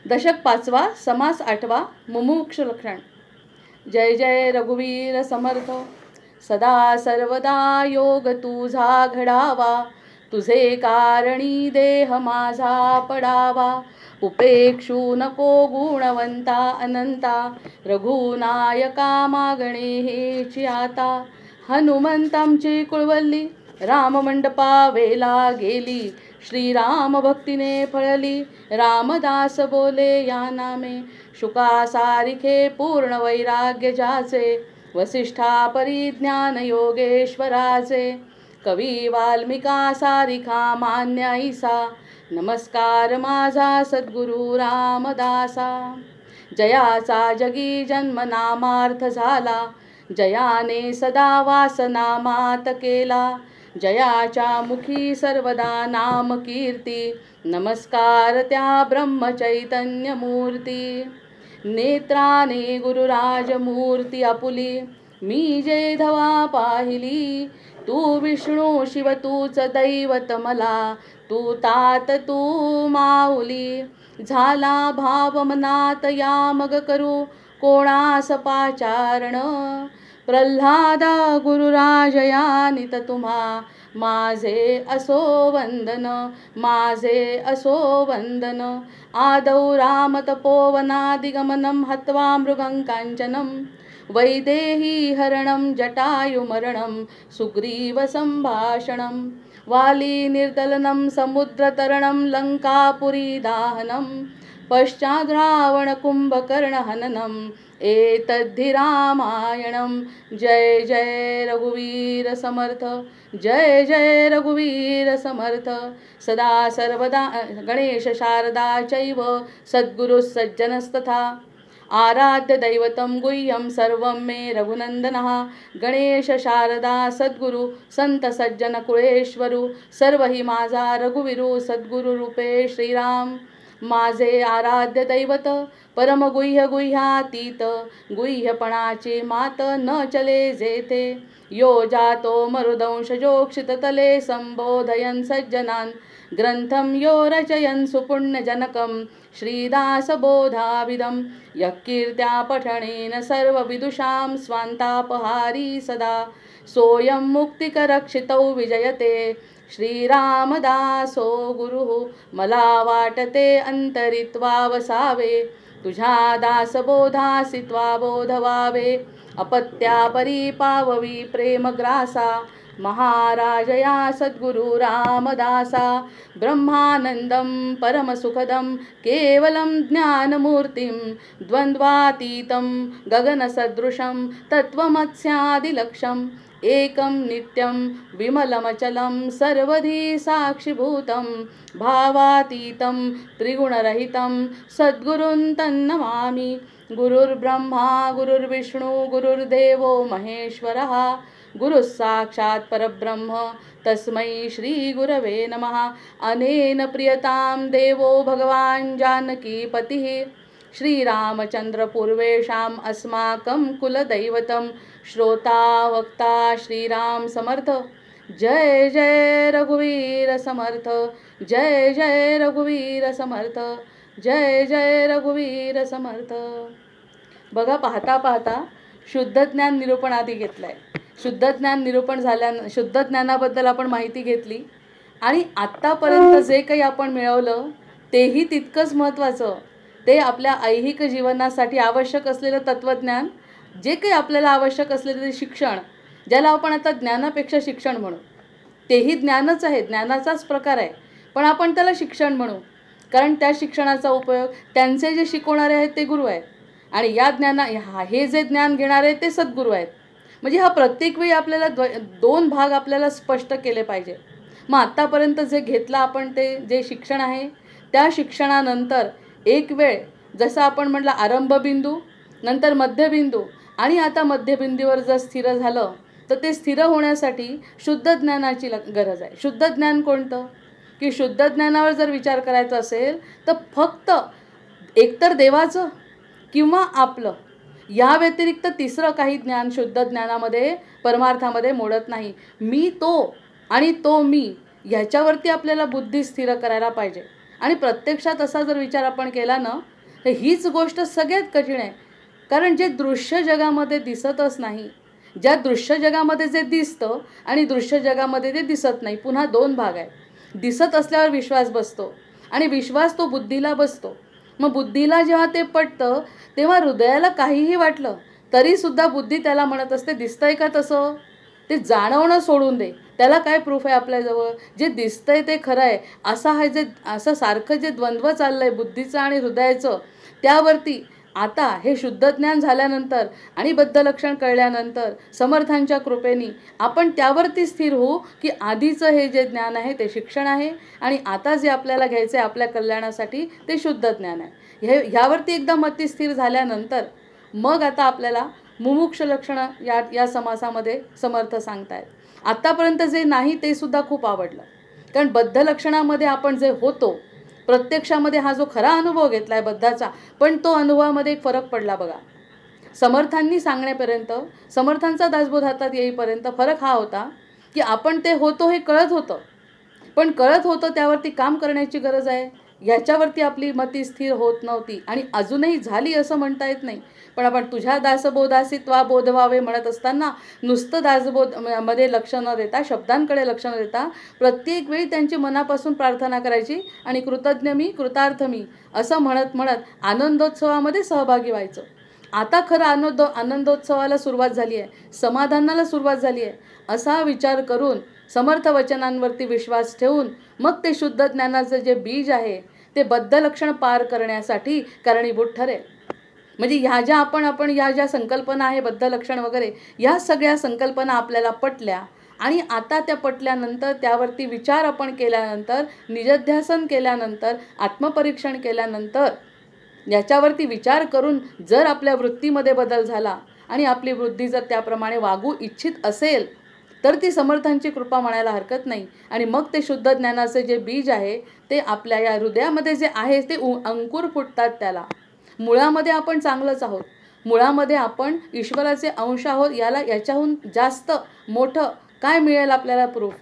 दशक 5वा, समास 8वा, मुमुक्ष लक्षण. जय जय रघुवीर समर्थ. सदा सर्वदा योग तुझा घडावा, तुझे कारणी देह माझा पडावा. उपेक्षू नको गुणवंता अनंता, रघुनायका मागणे हेची आता. हनुमंतांची कुळवल्ली राममंडपा वेला गेली, श्रीराम भक्तीने फळली. रामदास बोले या नामे, शुका सारिखे पूर्ण वैराग्य जाचे. वसिष्ठा परिज्ञान योगेश्वराचे, कवी वाल्मिका सारिखा मान्य ऐसा. नमस्कार माझा सद्गुरु रामदासा. जयाचा जगी जन्म नामार्थ झाला, जयाने सदा वासना मात केला. जयाच्या मुखी सर्वदा नाम कीर्ती, नमस्कार त्या ब्रह्मचैतन्य मूर्ती. नेत्राने गुरुराज मूर्ती आपुली, मी जे धवा पाहिली. तू विष्णू शिव तूच दैवत मला, तू तात तू माऊली. झाला भाव मनात या मग करू कोणास पाचारण. प्रल्हादा गुरुराज या नित तुम्हा, माझे असो वंदन, माझे असो वंदन. आदौ राम तपोवनादिगमनं हत्वा मृगं कांचनं, वैदेही हरणं जटायुमरणं सुग्रीव संभाषणं. वाली निर्दलनं समुद्रतरणं लंकापुरी दाहनं, पश्चाद् रावण कुंभकर्ण हननं एतद्धि रामायणं. जय जय रघुवीर समर्थ. जय जय रघुवीर समर्थ. सदा सर्वदा गणेश शारदा चैव सद्गुरु सज्जनस्तथा. आराध्य दैवतं गुह्यं सर्वं मे रघुनंदनः. गणेश शारदा सद्गुरु संत सज्जन कुळेश्वरू, सर्व ही माझा रघुवीरू सद्गुरु रूपे श्रीराम. माझे आराध्य दैवत परम गुह्य गुह्यातीत, गुह्यपणाची मात न चले जेथे. यो जातो मरुदंशजोक्षित तले संबोधयन् सज्जनान्, ग्रंथं यो रचयन् सुपुण्यजनकं श्रीदासबोधाविदं. यः कीर्त्या पठनेन सर्वविदुषां स्वान्तापहारी सदा, सोऽयं मुक्तिकरक्षितौ विजयते श्रीरामदासो गुरुः. मला वाटते अंतरित्वा वसावे, तुझ्या दासबोधासी त्वा बोध व्हावे. अपत्या परिपाववी प्रेमग्रासा, महाराजया सद्गुरु रामदासा. ब्रह्मानंदं परमसुखदं केवलं ज्ञानमूर्तिं, द्वंद्वातीतं गगनसदृशं तत्त्वमस्यादिलक्ष्यम्. एकं नित्यं विमलमचलं सर्वधी साक्षिभूतं, भावातीतं त्रिगुणरहितं सद्गुरुं तन्नमामि. गुरुर्ब्रह्मा गुरुर्विष्णु गुरुर्देवो महेश्वरः, गुरुः साक्षात् परब्रह्म तस्मै श्री गुरवे नमः. अनेन प्रियतां देवो भगवान् जानकीपतिः, श्रीरामचंद्र पूर्वेषाम् अस्माकं कुलदैवतं. श्रोता वक्ता श्रीराम समर्थ. जय जय रघुवीर समर्थ. जय जय रघुवीर समर्थ. जय जय रघुवीर समर्थ. बघा, पाहता पाहता शुद्ध ज्ञान निरूपण आधी घेतलंय. शुद्ध ज्ञान निरूपण शुद्ध ज्ञानाबद्दल आपण माहिती घेतली आणि आत्तापर्यंत जे काही आपण मिळवलं तेही तितकंच महत्त्वाचं. ते आपल्या ऐहिक जीवनासाठी आवश्यक असलेलं तत्त्वज्ञान, जे काही आपल्याला आवश्यक असलेले शिक्षण, ज्याला आपण आता ज्ञानापेक्षा शिक्षण म्हणू, तेही ज्ञानच आहे, ज्ञानाचाच प्रकार आहे, पण आपण त्याला शिक्षण म्हणू. कारण त्या शिक्षणाचा उपयोग त्यांचे जे शिकवणारे आहेत ते गुरु आहेत आणि या हे जे ज्ञान घेणारे आहेत ते सद्गुरू आहेत. म्हणजे हा प्रत्येक वेळी आपल्याला दोन भाग आपल्याला स्पष्ट केले पाहिजे. मग आत्तापर्यंत जे घेतलं आपण ते जे शिक्षण आहे, त्या शिक्षणानंतर एक वेळ जसं आपण म्हटलं आरंभबिंदू, नंतर मध्यबिंदू आणि आता मध्यबिंदूवर जर स्थिर झालं तर ते स्थिर होण्यासाठी शुद्ध ज्ञानाची गरज आहे. शुद्ध ज्ञान कोणतं? की शुद्ध ज्ञानावर जर विचार करायचा असेल तर फक्त एकतर देवाचं किंवा आपलं, या व्यतिरिक्त तिसरं काही ज्ञान शुद्ध ज्ञानामध्ये परमार्थामध्ये मोडत नाही. मी तो आणि तो मी ह्याच्यावरती आपल्याला बुद्धी स्थिर करायला पाहिजे. आणि प्रत्यक्षात असा जर विचार आपण केला ना, तर हीच गोष्ट सगळ्यात कठीण आहे. कारण जे दृश्य जगामध्ये दिसतच नाही, ज्या दृश्य जगामध्ये जे दिसतं आणि दृश्य जगामध्ये ते दिसत नाही, पुन्हा दोन भाग आहे. दिसत असल्यावर विश्वास बसतो आणि विश्वास तो बुद्धीला बसतो. मग बुद्धीला जेव्हा ते पटतं तेव्हा हृदयाला काहीही वाटलं तरीसुद्धा बुद्धी त्याला म्हणत असते, दिसतंय का तसं? ते जाणवणं सोडून दे, त्याला काय प्रूफ आहे आपल्याजवळ? जे दिसतंय ते खरं आहे असं सारखं जे द्वंद्व चाललं आहे बुद्धीचं आणि हृदयाचं, त्यावरती आता हे शुद्ध ज्ञान झाल्यानंतर आणि बद्ध लक्षण कळल्यानंतर समर्थांच्या कृपेने आपण त्यावरती स्थिर होऊ की आधीचं हे जे ज्ञान आहे ते शिक्षण आहे आणि आता जे आपल्याला घ्यायचं आहे आपल्या कल्याणासाठी ते शुद्ध ज्ञान आहे. ह्यावरती एकदा मती स्थिर झाल्यानंतर मग आता आपल्याला मुमुक्ष लक्षणं या समासामध्ये समर्थ सांगतायत. आत्तापर्यंत जे नाही ते सुद्धा खूप आवडलं, कारण बद्ध लक्षणामध्ये आपण जे होतो प्रत्यक्षामध्ये हा जो खरा अनुभव घेतला आहे बद्धाचा, पण तो अनुभवामध्ये एक फरक पडला बघा. समर्थांनी सांगण्यापर्यंत, समर्थांचा दासबोध हातात येईपर्यंत फरक हा होता की आपण ते होतो हे कळत होतं, पण कळत होतं त्यावरती काम करण्याची गरज आहे ह्याच्यावरती आपली मती स्थिर होत नव्हती आणि अजूनही झाली असं म्हणता येत नाही. पण आपण तुझ्या दासबोधासी त्वा बोध व्हावे म्हणत असताना नुसतं दासबोध मध्ये लक्ष न देता, शब्दांकडे लक्ष न देता प्रत्येक वेळी त्यांची मनापासून प्रार्थना करायची आणि कृतज्ञ मी कृतार्थ मी असं म्हणत म्हणत आनंदोत्सवामध्ये सहभागी व्हायचं. आता खरं आनंदोत्सवाला सुरुवात झाली आहे, समाधानाला सुरुवात झाली आहे असा विचार करून समर्थ वचनांवरती विश्वास ठेवून मग ते शुद्ध ज्ञानाचं जे बीज आहे ते बद्ध लक्षण पार करण्यासाठी कारणीभूत ठरेल. म्हणजे ह्या ज्या संकल्पना आहे बद्ध लक्षण वगैरे, या सगळ्या संकल्पना आपल्याला पटल्या आणि आता त्या पटल्यानंतर त्यावरती विचार आपण केल्यानंतर, निजध्यासन केल्यानंतर, आत्मपरीक्षण केल्यानंतर, याच्यावरती विचार करून जर आपल्या वृत्तीमध्ये बदल झाला आणि आपली वृत्ती जर त्याप्रमाणे वागू इच्छित असेल तर ती समर्थांची कृपा म्हणायला हरकत नाही. आणि मग ते शुद्ध ज्ञानाचे जे बीज आहे ते आपल्या या हृदयामध्ये जे आहे ते अंकुर फुटतात. त्याला मुळामध्ये आपण चांगलंच आहोत, मुळामध्ये आपण ईश्वराचे अंश आहोत. याच्याहून जास्त मोठं काय मिळेल आपल्याला प्रूफ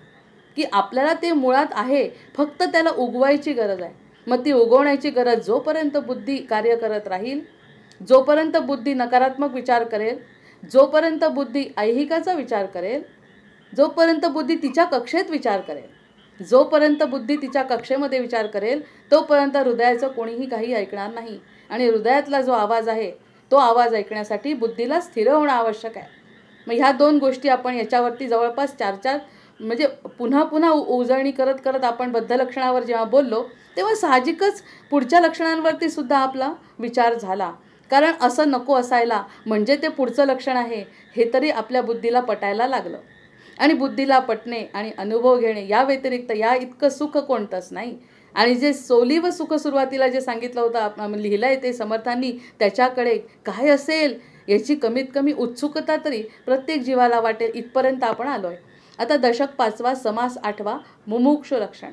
की आपल्याला ते मुळात आहे, फक्त त्याला उगवायची गरज आहे. मग ती उगवण्याची गरज जोपर्यंत बुद्धी कार्य करत राहील, जोपर्यंत बुद्धी नकारात्मक विचार करेल, जोपर्यंत बुद्धी ऐहिकाचा विचार करेल, जोपर्यंत बुद्धी तिच्या कक्षेत विचार करेल, जोपर्यंत बुद्धी तिच्या कक्षेमध्ये विचार करेल तोपर्यंत हृदयाचं कोणीही काही ऐकणार नाही. आणि हृदयातला जो आवाज आहे तो आवाज ऐकण्यासाठी बुद्धीला स्थिर होणं आवश्यक आहे. मग ह्या दोन गोष्टी आपण याच्यावरती जवळपास 4 म्हणजे पुन्हा पुन्हा उजळणी करत करत आपण बद्ध लक्षणावर जेव्हा बोललो तेव्हा साहजिकच पुढच्या लक्षणांवरती सुद्धा आपला विचार झाला. कारण असं नको असायला, म्हणजे ते पुढचं लक्षण आहे हे तरी आपल्या बुद्धीला पटायला लागलं. आणि बुद्धीला पटणे आणि अनुभव घेणे या व्यतिरिक्त या इतकं सुख कोणतंच नाही. आणि जे सोली व सुख सुरुवातीला जे सांगितलं होतं लिहिलं आहे ते समर्थांनी, त्याच्याकडे काय असेल याची कमीत कमी उत्सुकता तरी प्रत्येक जीवाला वाटेल इथपर्यंत आपण आलो आहे. आता दशक 5वा समास 8वा मुमुक्षु लक्षण.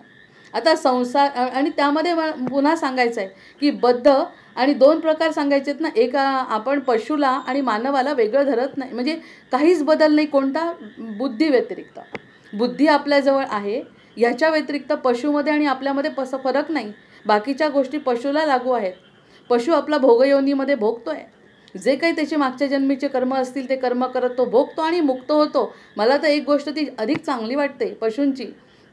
आता संसार आणि त्यामध्ये पुन्हा सांगायचं आहे की बद्ध आणि 2 प्रकार सांगायचे आहेत ना. एक आपण पशुला आणि मानवाला वेगळं धरत नाही, म्हणजे काहीच बदल नाही कोणता, बुद्धी व्यतिरिक्त. बुद्धी आपल्याजवळ आहे, ह्याच्या व्यतिरिक्त पशुमध्ये आणि आपल्यामध्ये फरक नाही. बाकीच्या गोष्टी पशुला लागू आहेत. पशु आपला भोगयोनीमध्ये भोगतोय, जे काही त्याचे मागच्या जन्मीचे कर्म असतील ते कर्म करत तो भोगतो आणि मुक्त होतो. मला तर एक गोष्ट ती अधिक चांगली वाटते पशूंची,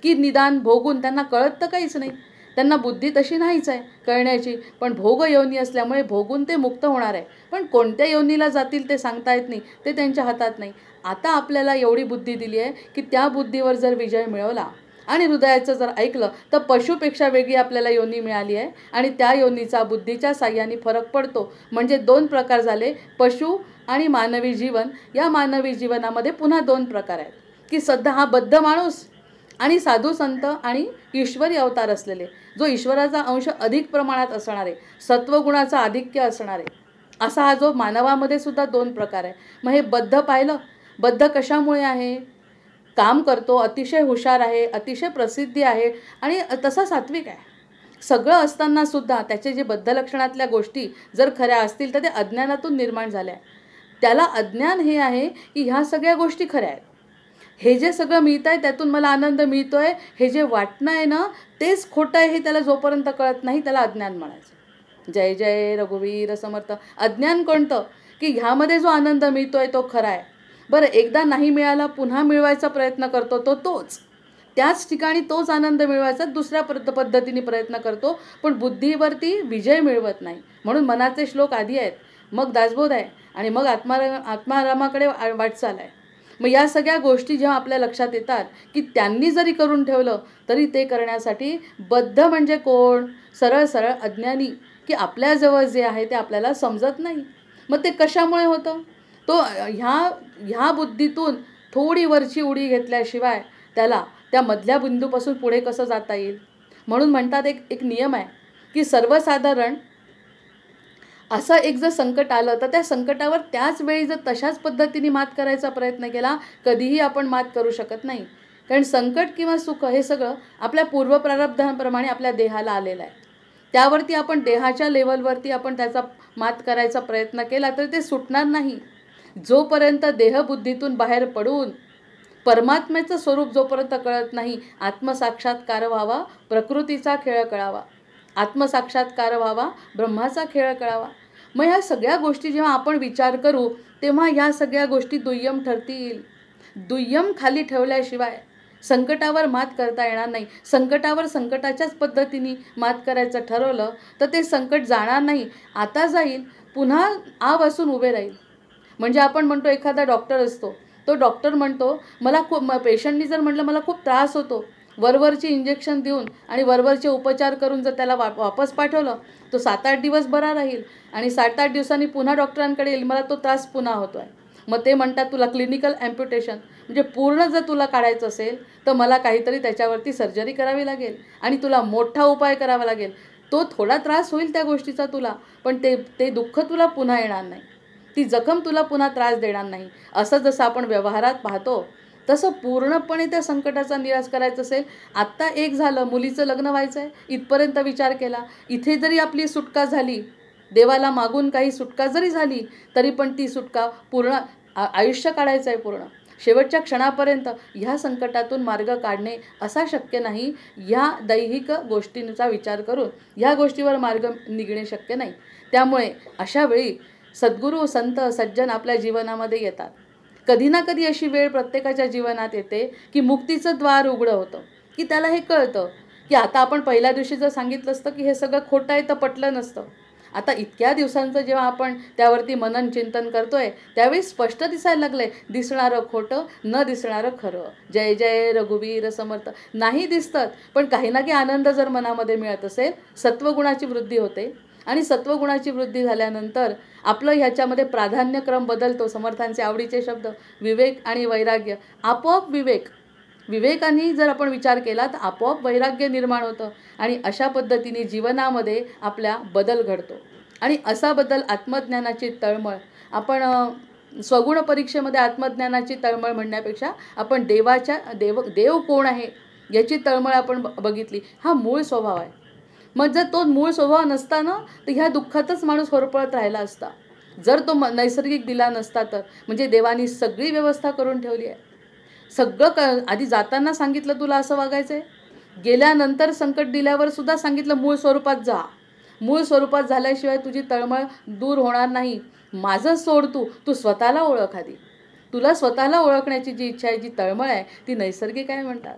की निदान भोगून त्यांना कळत तर काहीच नाही, त्यांना बुद्धी तशी नाहीच आहे कळण्याची, पण भोग योनी असल्यामुळे भोगून ते मुक्त होणार आहे. पण कोणत्या योनीला जातील ते सांगता येत नाही, ते त्यांच्या हातात नाही. आता आपल्याला एवढी बुद्धी दिली आहे की त्या बुद्धीवर जर विजय मिळवला आणि हृदयाचं जर ऐकलं तर पशुपेक्षा वेगळी आपल्याला योनी मिळाली आहे आणि त्या योनीचा बुद्धीच्या साह्याने फरक पडतो. म्हणजे 2 प्रकार झाले, पशु आणि मानवी जीवन. या मानवी जीवनामध्ये पुन्हा 2 प्रकार आहेत की सध्या हा बद्ध माणूस आणि साधू संत आणि ईश्वरी अवतार असलेले, जो ईश्वराचा अंश अधिक प्रमाणात असणारे, सत्वगुणाचा आधिक्य असणारे, असा हा जो मानवामध्ये सुद्धा 2 प्रकार आहे. मग हे बद्ध पाहिलं, बद्ध कशामुळे आहे? काम करतो, अतिशय हुशार आहे, अतिशय प्रसिद्धी आहे आणि तसा सात्विक आहे. सगळं असताना सुद्धा त्याचे जे बद्ध लक्षणातल्या गोष्टी जर खऱ्या असतील तर ते अज्ञानातून निर्माण झाल्या. त्याला अज्ञान हे आहे की ह्या सगळ्या गोष्टी खऱ्या आहेत, हे जे सगळं मिळत आहे त्यातून मला आनंद मिळतो आहे, हे जे वाटणं आहे ना तेच खोटं आहे हे त्याला जोपर्यंत कळत नाही त्याला अज्ञान म्हणायचं. जय जय रघुवीर समर्थ. अज्ञान कोणतं? की ह्यामध्ये जो आनंद मिळतो आहे तो खरा आहे. बरं, एकदा नाही मिळाला पुन्हा मिळवायचा प्रयत्न करतो तोच त्याच ठिकाणी तोच आनंद मिळवायचा दुसऱ्या पद्धतीने प्रयत्न करतो, पण बुद्धीवरती विजय मिळवत नाही. म्हणून मनाचे श्लोक आधी आहेत, मग दासबोध आहे आणि मग आत्मारामाकडे वाटचाल आहे. मग या सगळ्या गोष्टी जेव्हा आपल्या लक्षात येतात की त्यांनी जरी करून ठेवलं तरी ते करण्यासाठी बद्ध म्हणजे कोण? सरळ सरळ अज्ञानी, की आपल्याजवळ जे आहे ते आपल्याला समजत नाही. मग ते कशामुळे होतं? तो ह्या बुद्धीतून थोडी वरची उडी घेतल्याशिवाय त्याला त्या मधल्या बिंदूपासून पुढे कसं जाता येईल? म्हणून म्हणतात एक नियम आहे की सर्वसाधारण असं एक जर संकट आलं तर त्या संकटावर त्याच वेळी जर तशाच पद्धतीने मात करायचा प्रयत्न केला कधीही आपण मात करू शकत नाही. कारण संकट किंवा सुख हे सगळं आपल्या पूर्वप्रारब्धांप्रमाणे आपल्या देहाला आलेलं आहे. त्यावरती आपण देहाच्या लेवलवरती आपण त्याचा मात करायचा प्रयत्न केला तर ते सुटणार नाही. जोपर्यंत देहबुद्धीतून बाहेर पडून परमात्म्याचं स्वरूप जोपर्यंत कळत नाही, आत्मसाक्षात्कार व्हावा, प्रकृतीचा खेळ कळावा, आत्मसाक्षात्कार व्हावा, ब्रह्माचा खेळ कळावा. मग ह्या सगळ्या गोष्टी जेव्हा आपण विचार करू तेव्हा ह्या सगळ्या गोष्टी दुय्यम ठरतील. दुय्यम खाली ठेवल्याशिवाय संकटावर मात करता येणार नाही. संकटावर संकटाच्याच पद्धतीने मात करायचं ठरवलं तर ते संकट जाणार नाही. आता जाईल, पुन्हा आ बसून उभे राहील. म्हणजे आपण म्हणतो एखादा डॉक्टर असतो, तो डॉक्टर म्हणतो मला खूप, पेशंटनी जर म्हटलं मला खूप त्रास होतो, वरवरची इंजेक्शन देऊन आणि वरवरचे उपचार करून जर त्याला वापस पाठवलं तो 7-8 दिवस बरा राहील आणि 7-8 दिवसांनी पुन्हा डॉक्टरांकडे येईल, मला तो त्रास पुन्हा होतो आहे. मग ते म्हणतात तुला क्लिनिकल ॲम्प्युटेशन, म्हणजे पूर्ण जर तुला काढायचं असेल तर मला काहीतरी त्याच्यावरती सर्जरी करावी लागेल आणि तुला मोठा उपाय करावा लागेल. तो थोडा त्रास होईल त्या गोष्टीचा तुला, पण ते दुःख तुला पुन्हा येणार नाही, ती जखम तुला पुन्हा त्रास देणार नाही. असं जसं आपण व्यवहारात पाहतो तसं पूर्णपणे त्या संकटाचा निराश करायचं असेल. आत्ता एक झालं, मुलीचं लग्न व्हायचं आहे, इथपर्यंत विचार केला, इथे जरी आपली सुटका झाली, देवाला मागून काही सुटका जरी झाली तरी पण ती सुटका पूर्ण आयुष्य काढायचं आहे, पूर्ण शेवटच्या क्षणापर्यंत ह्या संकटातून मार्ग काढणे असा शक्य नाही. ह्या दैहिक गोष्टींचा विचार करून ह्या गोष्टीवर मार्ग निघणे शक्य नाही. त्यामुळे अशा वेळी सद्गुरू संत सज्जन आपल्या जीवनामध्ये येतात. कधी ना कधी अशी वेळ प्रत्येकाच्या जीवनात येते की मुक्तीचं द्वार उघडं होतं, की त्याला हे कळतं की आता आपण पहिल्या दिवशी जर सांगितलं असतं की हे सगळं खोटं आहे तर पटलं नसतं. आता इतक्या दिवसांचं जेव्हा आपण त्यावरती मनन चिंतन करतोय त्यावेळी स्पष्ट दिसायला लागलंय, दिसणारं खोटं न दिसणारं खरं. जय जय रघुवीर समर्थ. नाही दिसतात पण काही ना काही आनंद जर मनामध्ये मिळत असेल, सत्वगुणाची वृद्धी होते आणि सत्वगुणाची वृद्धी झाल्यानंतर आपलं ह्याच्यामध्ये प्राधान्यक्रम बदलतो. समर्थांचे आवडीचे शब्द विवेक आणि वैराग्य. आपोआप विवेकाने जर आपण विचार केला तर आपोआप वैराग्य निर्माण होतं आणि अशा पद्धतीने जीवनामध्ये आपल्या बदल घडतो. आणि असा बदल आत्मज्ञानाची तळमळ, आपण स्वगुण परीक्षेमध्ये आत्मज्ञानाची तळमळ म्हणण्यापेक्षा आपण देव कोण आहे याची तळमळ आपण बघितली. हा मूळ स्वभाव आहे. मग जर तो मूळ स्वभाव नसता ना तर ह्या दुःखातच माणूस होरपळत राहिला असता. जर तो नैसर्गिक दिला नसता तर, म्हणजे देवानी सगळी व्यवस्था करून ठेवली आहे. सगळं आधी जाताना सांगितलं तुला असं वागायचं आहे, गेल्यानंतर संकट दिल्यावर सुद्धा सांगितलं मूळ स्वरूपात जा. मूळ स्वरूपात झाल्याशिवाय तुझी तळमळ दूर होणार नाही. माझं सोड, तू स्वतःला ओळख आधी. तुला स्वतःला ओळखण्याची जी इच्छा आहे, जी तळमळ आहे ती नैसर्गिक आहे म्हणतात.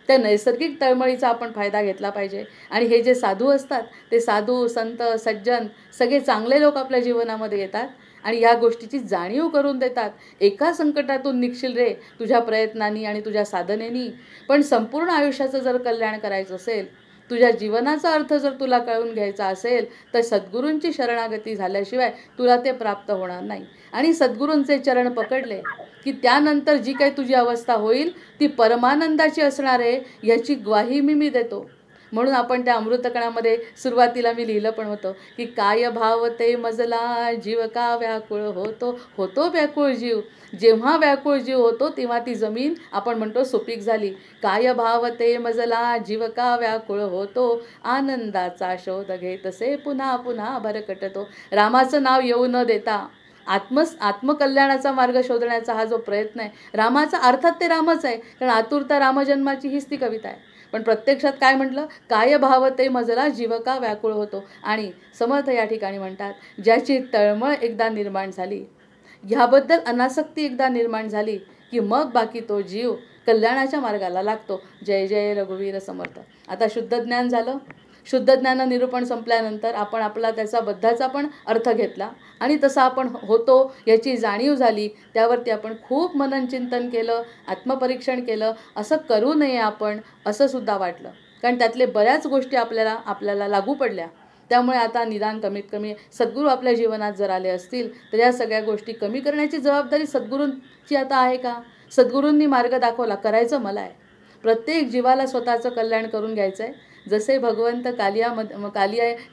त्या नैसर्गिक तळमळीचा आपण फायदा घेतला पाहिजे. आणि हे जे साधू असतात ते साधू संत सज्जन सगळे चांगले लोक आपल्या जीवनामध्ये येतात आणि या गोष्टीची जाणीव करून देतात. एका संकटातून निघशील रे तुझ्या प्रयत्नांनी आणि तुझ्या साधनेनी, पण संपूर्ण आयुष्याचं जर कल्याण करायचं असेल, तुझ्या जीवनाचा अर्थ जर तुला कळून घ्यायचा असेल तर सद्गुरूंची शरणागती झाल्याशिवाय तुला ते प्राप्त होणार नाही. आणि सद्गुरूंचे चरण पकडले की त्यानंतर जी काही तुझी अवस्था होईल ती परमानंदाची असणार आहे याची ग्वाही मी देतो. म्हणून आपण त्या अमृतकणामध्ये सुरुवातीला मी लिहिलं पण होतं की काय भाव ते मजला जीव का व्याकुळ होतो व्याकुळ जीव. जेव्हा व्याकुळ जीव होतो तेव्हा ती जमीन आपण म्हणतो सुपीक झाली. काय भाव ते मजला जीव का व्याकुळ होतो, आनंदाचा शोध घेतसे पुन्हा पुन्हा भरकटतो. रामाचं नाव येऊ न देता आत्मकल्याणाचा मार्ग शोधण्याचा हा जो प्रयत्न आहे, रामाचा अर्थात ते रामच आहे, कारण आतुरता रामजन्माची हीच ती कविता आहे. पण प्रत्यक्षात काय म्हटलं, काय भावते मजला जीवका व्याकुळ होतो. आणि समर्थ या ठिकाणी म्हणतात, ज्याची तळमळ एकदा निर्माण झाली, ह्याबद्दल अनासक्ती एकदा निर्माण झाली की मग बाकी तो जीव कल्याणाच्या मार्गाला लागतो. जय जय रघुवीर समर्थ. आता शुद्ध ज्ञान झालं. शुद्ध ज्ञान निरूपण संपल्यानंतर आपण आपला त्याचा बद्धाचा पण अर्थ घेतला आणि तसा आपण होतो याची जाणीव झाली. त्यावरती आपण खूप मननचिंतन केलं, आत्मपरीक्षण केलं. असं करू नये आपण, असं सुद्धा वाटलं, कारण त्यातले बऱ्याच गोष्टी आपल्याला लागू पडल्या. त्यामुळे आता निदान कमीत कमी सद्गुरू आपल्या जीवनात जर आले असतील तर या सगळ्या गोष्टी कमी करण्याची जबाबदारी सद्गुरूंची आता आहे का? सद्गुरूंनी मार्ग दाखवला, करायचं मला आहे. प्रत्येक जीवाला स्वतःचं कल्याण करून घ्यायचं आहे. जसे भगवंत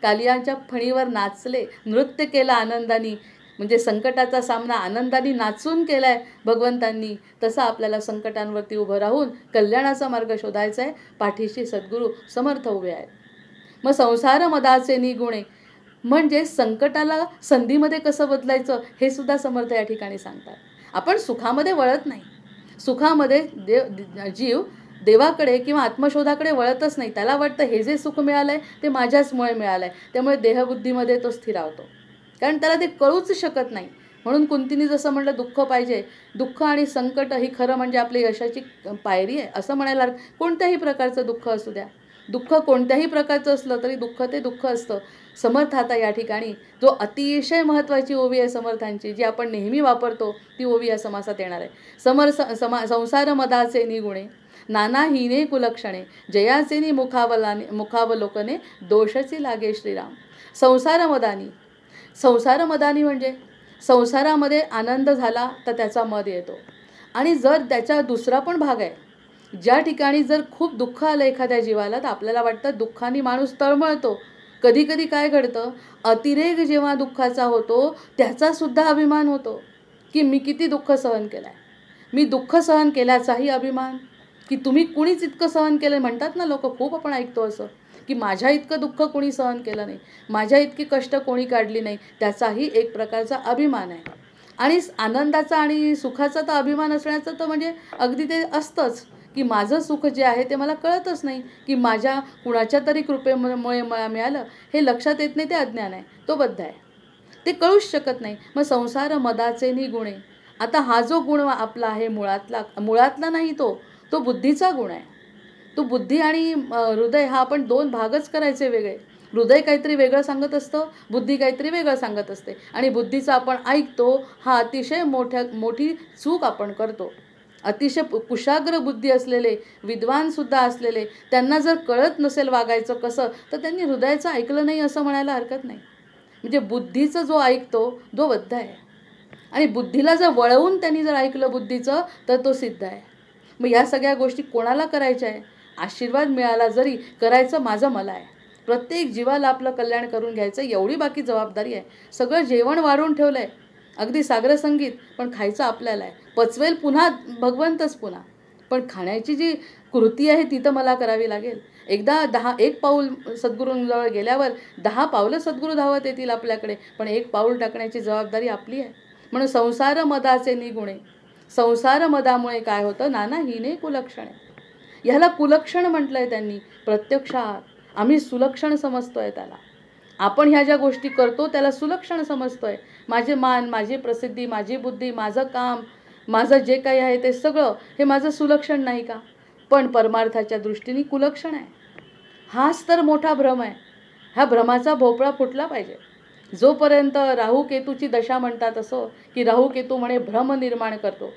कालियाच्या फणीवर नाचले, नृत्य केलं आनंदानी, म्हणजे संकटाचा सामना आनंदाने नाचून केलाय भगवंतांनी, तसा आपल्याला संकटांवरती उभं राहून कल्याणाचा मार्ग शोधायचा आहे. पाठीशी सद्गुरू समर्थ उभे आहेत. मग संसार मदाचे निगुणे, म्हणजे संकटाला संधीमध्ये कसं बदलायचं हे सुद्धा समर्थ या ठिकाणी सांगतात. आपण सुखामध्ये वळत नाही. सुखामध्ये जीव देवाकडे किंवा आत्मशोधाकडे वळतच नाही. त्याला वाटतं हे जे सुख मिळालंय ते माझ्याचमुळे मिळालंय, त्यामुळे देहबुद्धीमध्ये तो स्थिरावतो, कारण त्याला ते कळूच शकत नाही. म्हणून कुंतीने जसं म्हटलं, दुःख पाहिजे. दुःख आणि संकट ही खरं म्हणजे आपली यशाची पायरी आहे असं म्हणायला. कोणत्याही प्रकारचं दुःख असू द्या, दुःख कोणत्याही प्रकारचं असलं तरी दुःख ते दुःख असतं. समर्थ आता या ठिकाणी जो अतिशय महत्त्वाची ओवी आहे समर्थांची, जी आपण नेहमी वापरतो ती ओवी या समासात येणार आहे. संसार मदाचे निगुणे, नाना हीने कुलक्षणे, जयाचेनी मुखावलोकने, दोषची लागे श्रीराम. संसार मदानी म्हणजे संसारामध्ये आनंद झाला तर त्याचा मद येतो. आणि जर त्याचा दुसरा पण भाग आहे, ज्या ठिकाणी जर खूप दुःख आलं एखाद्या जीवाला तर आपल्याला वाटतं दुःखाने माणूस तळमळतो. कधी कधी काय घडतं, अतिरेक जेव्हा दुःखाचा होतो त्याचा सुद्धा अभिमान होतो की मी किती दुःख सहन केलं आहे. मी दुःख सहन केल्याचाही अभिमान, की तुम्ही कुणीच इतकं सहन केलं म्हणतात ना लोक, खूप आपण ऐकतो असं, की माझ्या इतकं दुःख कोणी सहन केलं नाही, माझ्या इतकी कष्ट कोणी काढली नाही, त्याचाही एक प्रकारचा अभिमान आहे. आणि आनंदाचा आणि सुखाचा तर अभिमान असण्याचं तर म्हणजे अगदी ते असतंच, की माझं सुख जे आहे ते मला कळतच नाही, की माझ्या कुणाच्या तरी कृपेमुळे मला मिळालं हे लक्षात येत नाही. ते अज्ञान आहे, तो बद्ध आहे, ते कळूच शकत नाही. मग संसार मदाचे निगुणे, आता हा जो गुण आपला आहे मुळातला नाही, तो बुद्धीचा गुण आहे. तो बुद्धी आणि हृदय हा आपण दोन भागच करायचे वेगळे. हृदय काहीतरी वेगळं सांगत असतं, बुद्धी काहीतरी वेगळं सांगत असते. आणि बुद्धीचा आपण ऐकतो, हा अतिशय मोठी चूक आपण करतो. अतिशय कुशाग्र बुद्धी असलेले विद्वानसुद्धा असलेले, त्यांना जर कळत नसेल वागायचं कसं, तर त्यांनी हृदयाचं ऐकलं नाही असं म्हणायला हरकत नाही. म्हणजे बुद्धीचं जो ऐकतो तो बद्ध आहे, आणि बुद्धीला जर वळवून त्यांनी जर ऐकलं बुद्धीचं तर तो सिद्ध आहे. मग या सगळ्या गोष्टी कोणाला करायच्या आहे? आशीर्वाद मिळाला जरी करायचं माझं मला आहे. प्रत्येक जीवाला आपलं कल्याण करून घ्यायचं, एवढी बाकी जबाबदारी आहे. सगळं जेवण वाढून ठेवलं आहे, अगदी सागर संगीत, पण खायचं आपल्याला आहे. पचवेल पुन्हा भगवंतच पुन्हा, पण खाण्याची जी कृती आहे ती तर मला करावी लागेल. एकदा एक पाऊल सद्गुरूंजवळ गेल्यावर 10 पावलं सद्गुरू धावत येतील आपल्याकडे, पण एक पाऊल टाकण्याची जबाबदारी आपली आहे. म्हणून संसार मदाचे निगुणे, संसार मदामुळे काय होतं, नाना हीने कुलक्षणे. ह्याला कुलक्षण म्हटलंय त्यांनी. प्रत्यक्षात आम्ही सुलक्षण समजतोय त्याला. आपण ह्या ज्या गोष्टी करतो त्याला सुलक्षण समजतोय. माझे मान, माझी प्रसिद्धी, माझी बुद्धी, माझं काम, माझं जे काही आहे ते सगळं हे माझं सुलक्षण नाही का? पण परमार्थाच्या दृष्टीने कुलक्षण आहे. हाच तर मोठा भ्रम आहे. ह्या भ्रमाचा भोपळा फुटला पाहिजे. जोपर्यंत राहू केतूची दशा म्हणतात असो, की राहू केतू म्हणे भ्रम निर्माण करतो.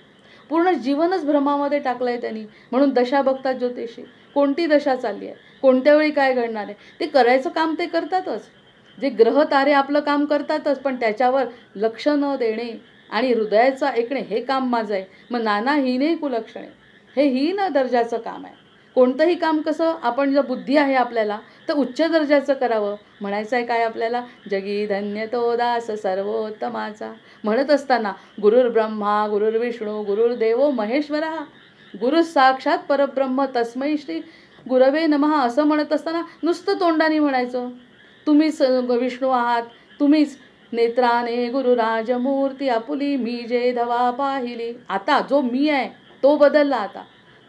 पूर्ण जीवनच भ्रमामध्ये टाकलं आहे त्यांनी. म्हणून दशा बघतात ज्योतिषी, कोणती दशा चालली आहे, कोणत्या वेळी काय घडणार आहे. ते करायचं काम ते करतातच, जे ग्रह तारे आपलं काम करतातच, पण त्याच्यावर लक्ष न देणे आणि हृदयाचा ऐकणे हे काम माझं आहे. मग नाना हीने कुलक्षणे, हे हीन दर्जाचं काम आहे. कोणतंही काम कसं, आपण जर बुद्धी आहे आपल्याला तर उच्च दर्जाचं करावं. म्हणायचं आहे काय आपल्याला, जगी धन्य तो दास सर्वोत्तमाचा. म्हणत असताना गुरुर्ब्रह्मा गुरुर्विष्णू गुरुर्देवो महेश्वरा, गुरु साक्षात परब्रह्म तस्मै श्री गुरवे नमः असं म्हणत असताना नुसतं तोंडाने म्हणायचं, तुम्हीच विष्णू आहात, तुम्हीच नेत्राने गुरुराजमूर्ती आपुली मी जे धवा पाहिली. आता जो मी आहे तो बदलला. आता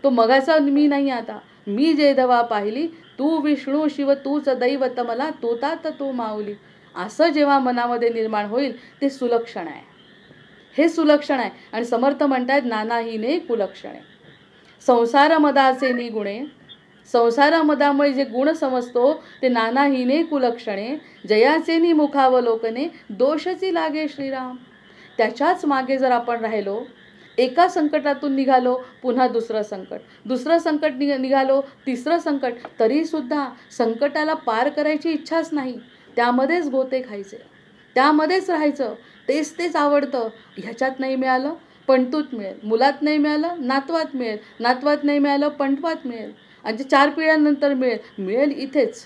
तो मगाचा मी नाही. आता मी जे धवा पाहिली, तू विष्णू शिव तूच दैवत मला, तू तात तू माऊली. असं जेव्हा मनामध्ये निर्माण होईल ते सुलक्षण आहे. हे सुलक्षण आहे. आणि समर्थ म्हणतात नानाहीने कुलक्षणे. संसार मदाचे निगुणे, संसारामदामुळे जे गुण समजतो ते नानाहीने कुलक्षणे, जयाचे नि मुखावलोकने, दोषची लागे श्रीराम. त्याच्याच मागे जर आपण राहिलो, एका संकटातून निघालो पुन्हा दुसरं संकट, दुसरं संकट निघालो तिसरं संकट, तरीसुद्धा संकटाला पार करायची इच्छाच नाही. त्यामध्येच गोते खायचे, त्यामध्येच राहायचं. तेच आवडतं. ह्याच्यात नाही मिळालं पणतूत मिळेल, मुलात नाही मिळालं नातवात मिळेल, नातवात नाही मिळालं पंटवात मिळेल, आणि 4 पिढ्यांनंतर मिळेल इथेच.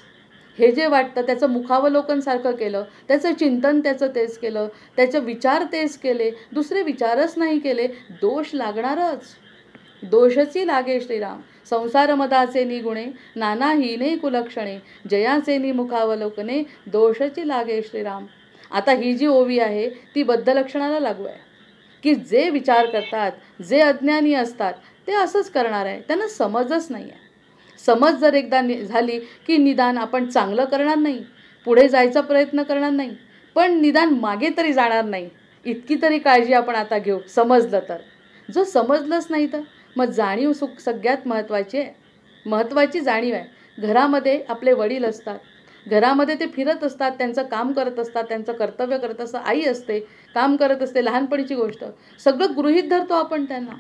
हे जे वाटतं त्याचं मुखावलोकन सारखं केलं, त्याचं चिंतन त्याचं तेच केलं, त्याचे विचार तेच केले, दुसरे विचारच नाही केले, दोष लागणारच. दोषची लागे श्रीराम. संसार मदाचे निगुणे, नानाहीने कुलक्षणे, जयाचे नि मुखावलोकने, दोषची लागे श्रीराम. आता ही जी ओवी आहे ती बद्ध लक्षणाला लागू आहे, की जे विचार करतात, जे अज्ञानी असतात ते असंच करणार आहे. त्यांना समजच नाही आहे. समज जर एकदा झाली की निदान आपण चांगलं करणार नाही, पुढे जायचा प्रयत्न करणार नाही, पण निदान मागे तरी जाणार नाही, इतकी तरी काळजी आपण आता घेऊ. समजलं तर. जो समजलंच नाही तर मग जाणीव सगळ्यात महत्त्वाची आहे. महत्त्वाची जाणीव आहे. घरामध्ये आपले वडील असतात, घरामध्ये ते फिरत असतात, त्यांचं काम करत असतात, त्यांचं कर्तव्य करत असतात. आई असते, काम करत असते, लहानपणीची गोष्ट सगळं गृहीत धरतो आपण त्यांना,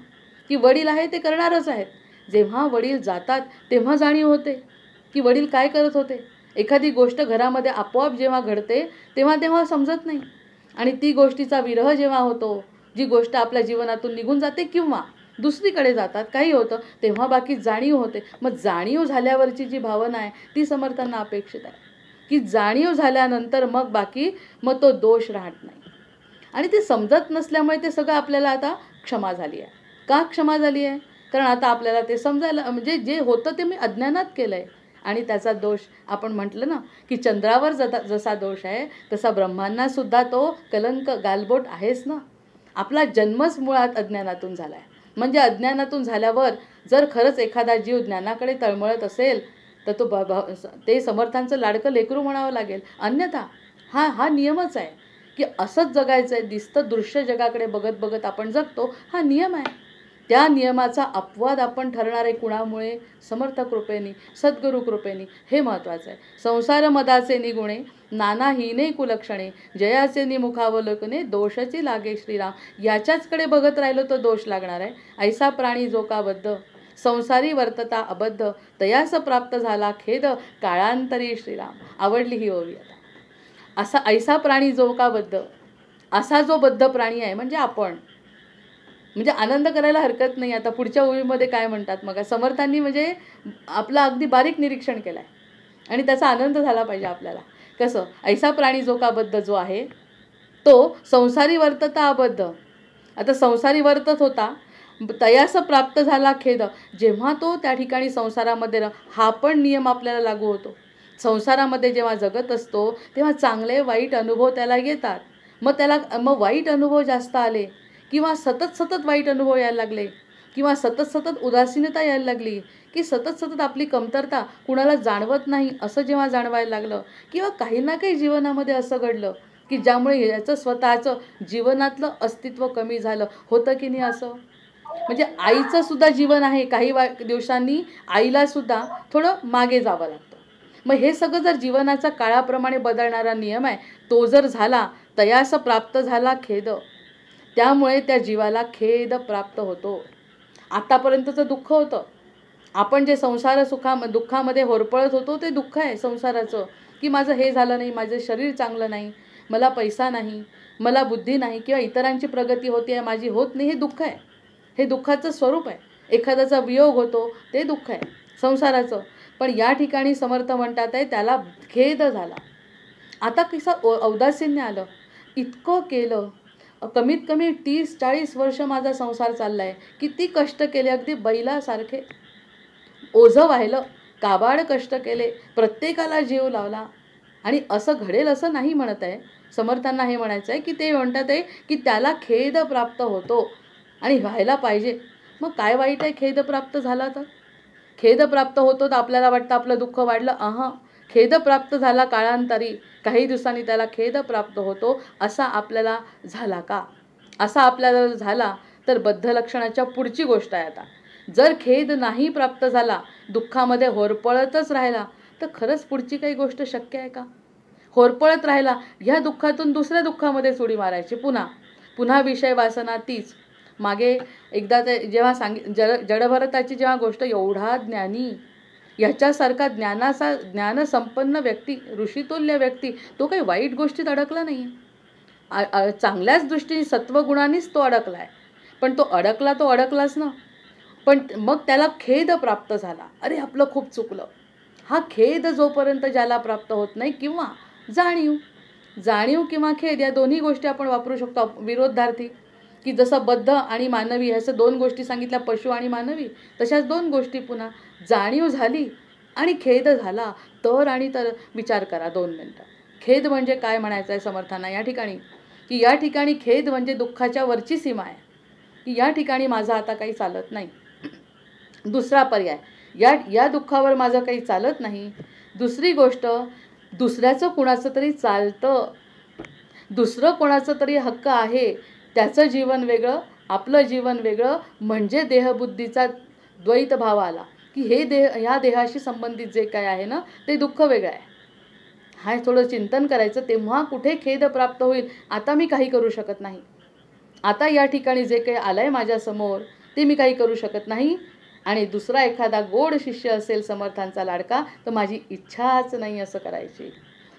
की वडील आहे ते करणारच आहेत. जेव्हा वडील जातात तेव्हा जाणीव होते की वडील काय करत होते. एखादी गोष्ट घरामध्ये आपोआप जेव्हा घडते तेव्हा समजत नाही, आणि ती गोष्टीचा विरह जेव्हा होतो, जी गोष्ट आपल्या जीवनातून निघून जाते किंवा दुसरीकडे जातात, काही होतं, तेव्हा बाकी जाणीव होते. मग जाणीव झाल्यावरची जी भावना आहे ती समर्थांना अपेक्षित आहे, की जाणीव झाल्यानंतर मग तो दोष राहत नाही. आणि ते समजत नसल्यामुळे ते सगळं आपल्याला आता क्षमा झाली आहे. का क्षमा झाली आहे? कारण आता आपल्याला ते समजायला, म्हणजे जे होतं ते मी अज्ञानात केलं आहे, आणि त्याचा दोष आपण म्हटलं ना की चंद्रावर जसा दोष आहे तसा ब्रह्मांनासुद्धा तो कलंक गालबोट आहेच ना. आपला जन्मच मुळात अज्ञानातून झाला आहे. म्हणजे अज्ञानातून झाल्यावर जर खरंच एखादा जीव ज्ञानाकडे तळमळत असेल तर तो ते समर्थांचं लाडकं लेकरू म्हणावं लागेल. अन्यथा हा नियमच आहे की असंच जगायचं आहे. दिसतं दृश्य जगाकडे बघत बघत आपण जगतो, हा नियम आहे. त्या नियमाचा अपवाद आपण ठरणार आहे कुणामुळे? समर्थ कृपेनी, सद्गुरु कृपेनी. हे महत्त्वाचं आहे. संसार मदाचे निगुणे, नानाहीने कुलक्षणे, जयाचे निमुखावलोकने, दोषची लागे श्रीराम. याच्याचकडे बघत राहिलो तर दोष लागणार आहे. ऐसा प्राणी जो का बद्ध, संसारी वर्तता अबद्ध, तयास प्राप्त झाला खेद, काळांतरी श्रीराम. आवडली ही ओवी. आता असा ऐसा प्राणी जो का बद्ध, असा जो बद्ध प्राणी आहे म्हणजे आपण, म्हणजे आनंद करायला हरकत नाही. आता पुढच्या ओळीमध्ये काय म्हणतात मग, समर्थांनी म्हणजे आपला अगदी बारीक निरीक्षण केलं आहे आणि त्याचा आनंद झाला पाहिजे आपल्याला. कसं? ऐसा प्राणी जो का बद्ध जो आहे तो संसारी वर्तता अबद्ध. आता संसारी वर्तत होता, तयास प्राप्त झाला खेद. जेव्हा तो त्या ठिकाणी संसारामध्ये हा पण नियम आपल्याला लागू होतो. संसारामध्ये जेव्हा जगत असतो तेव्हा चांगले वाईट अनुभव त्याला येतात. मग वाईट अनुभव जास्त आले किंवा सतत वाईट अनुभव यायला लागले किंवा सतत उदासीनता यायला लागली की सतत आपली कमतरता कुणाला जाणवत नाही असं जेव्हा जाणवायला लागलं, किंवा काही ना काही जीवनामध्ये असं घडलं की ज्यामुळे याचं स्वतःचं जीवनातलं अस्तित्व कमी झालं. होतं की नाही असं? म्हणजे आईचं सुद्धा जीवन आहे, काही दिवसांनी आईलासुद्धा थोडं मागे जावं लागतं. मग हे सगळं जर जीवनाचा काळाप्रमाणे बदलणारा नियम आहे, तो जर झाला तयास प्राप्त झाला खेद. त्यामुळे त्या जीवाला खेद प्राप्त होतो. आतापर्यंतचं दुःख होतं, आपण जे संसार दुःखामध्ये होरपळत होतो ते दुःख आहे संसाराचं, की माझं हे झालं नाही, माझं शरीर चांगलं नाही, मला पैसा नाही, मला बुद्धी नाही, किंवा इतरांची प्रगती होती आहे माझी होत नाही. हे दुःख आहे, हे दुःखाचं स्वरूप आहे. एखाद्याचा वियोग होतो ते दुःख आहे संसाराचं. पण या ठिकाणी समर्थ म्हणतात आहे त्याला खेद झाला. आता कसं औदासीन्य आलं, इतकं केलं, कमीत कमी 30-40 वर्ष माझा संसार चालला आहे, किती कष्ट केले, अगदी बैलासारखे ओझं वाहिलं, काबाड कष्ट केले, प्रत्येकाला जीव लावला, आणि असं घडेल असं नाही म्हणत आहे. समर्थांना हे म्हणायचं आहे की ते म्हणतात आहे की त्याला खेद प्राप्त होतो आणि व्हायला पाहिजे. मग काय वाईट आहे खेद प्राप्त झाला तर? खेद प्राप्त होतो तर आपल्याला वाटतं आपलं दुःख वाढलं. खेद प्राप्त झाला काळांतरी, काही दिवसांनी त्याला खेद प्राप्त होतो, असा आपल्याला झाला का? असा आपल्याला झाला तर बद्ध लक्षणाच्या पुढची गोष्ट आहे. आता जर खेद नाही प्राप्त झाला, दुःखामध्ये होरपळतच राहिला, तर खरंच पुढची काही गोष्ट शक्य आहे का? होरपळत राहिला, ह्या दुःखातून दुसऱ्या दुःखामध्ये उडी मारायची, पुन्हा विषय वासना तीच. मागे एकदा ते जेव्हा जडभरताची जेव्हा गोष्ट, एवढा ज्ञानी, ह्याच्यासारखा ज्ञानसंपन्न व्यक्ती, ऋषितुल्य व्यक्ती, तो काही वाईट गोष्टीत अडकला नाही. चांगल्याच दृष्टीने सत्वगुणानेच तो अडकला आहे. पण तो अडकलाच ना. पण मग त्याला खेद प्राप्त झाला, अरे आपलं खूप चुकलं. हा खेद जोपर्यंत ज्याला प्राप्त होत नाही, किंवा जाणीव किंवा खेद, या दोन्ही गोष्टी आपण वापरू शकतो विरोधार्थी. की जसं बद्ध आणि मानवी ह्याचं दोन गोष्टी सांगितल्या, पशु आणि मानवी, तशाच दोन गोष्टी. पुन्हा जाणीव झाली आणि खेद झाला तर विचार करा 2 मिनटं. खेद म्हणजे काय म्हणायचं आहे समर्थांना या ठिकाणी? की या ठिकाणी खेद म्हणजे दुःखाच्या वरची सीमा आहे, की या ठिकाणी माझं आता काही चालत नाही. दुसरा पर्याय, या दुःखावर माझं काही चालत नाही. दुसरी गोष्ट, दुसऱ्याचं कुणाचं तरी चालतं, दुसरं कोणाचं तरी हक्क आहे, त्याचं जीवन वेगळं, आपलं जीवन वेगळं, म्हणजे देहबुद्धीचा द्वैत भाव आला की ह्या देहाशी संबंधित जे काय आहे ना, ते दुःख वेगळं आहे. हा थोडं चिंतन करायचं, तेव्हा कुठे खेद प्राप्त होईल. आता मी काही करू शकत नाही, आता या ठिकाणी जे काही आलंय माझ्यासमोर ते मी काही करू शकत नाही. आणि दुसरा एखादा गोड शिष्य असेल समर्थांचा लाडका, तर माझी इच्छाच नाही असं करायची,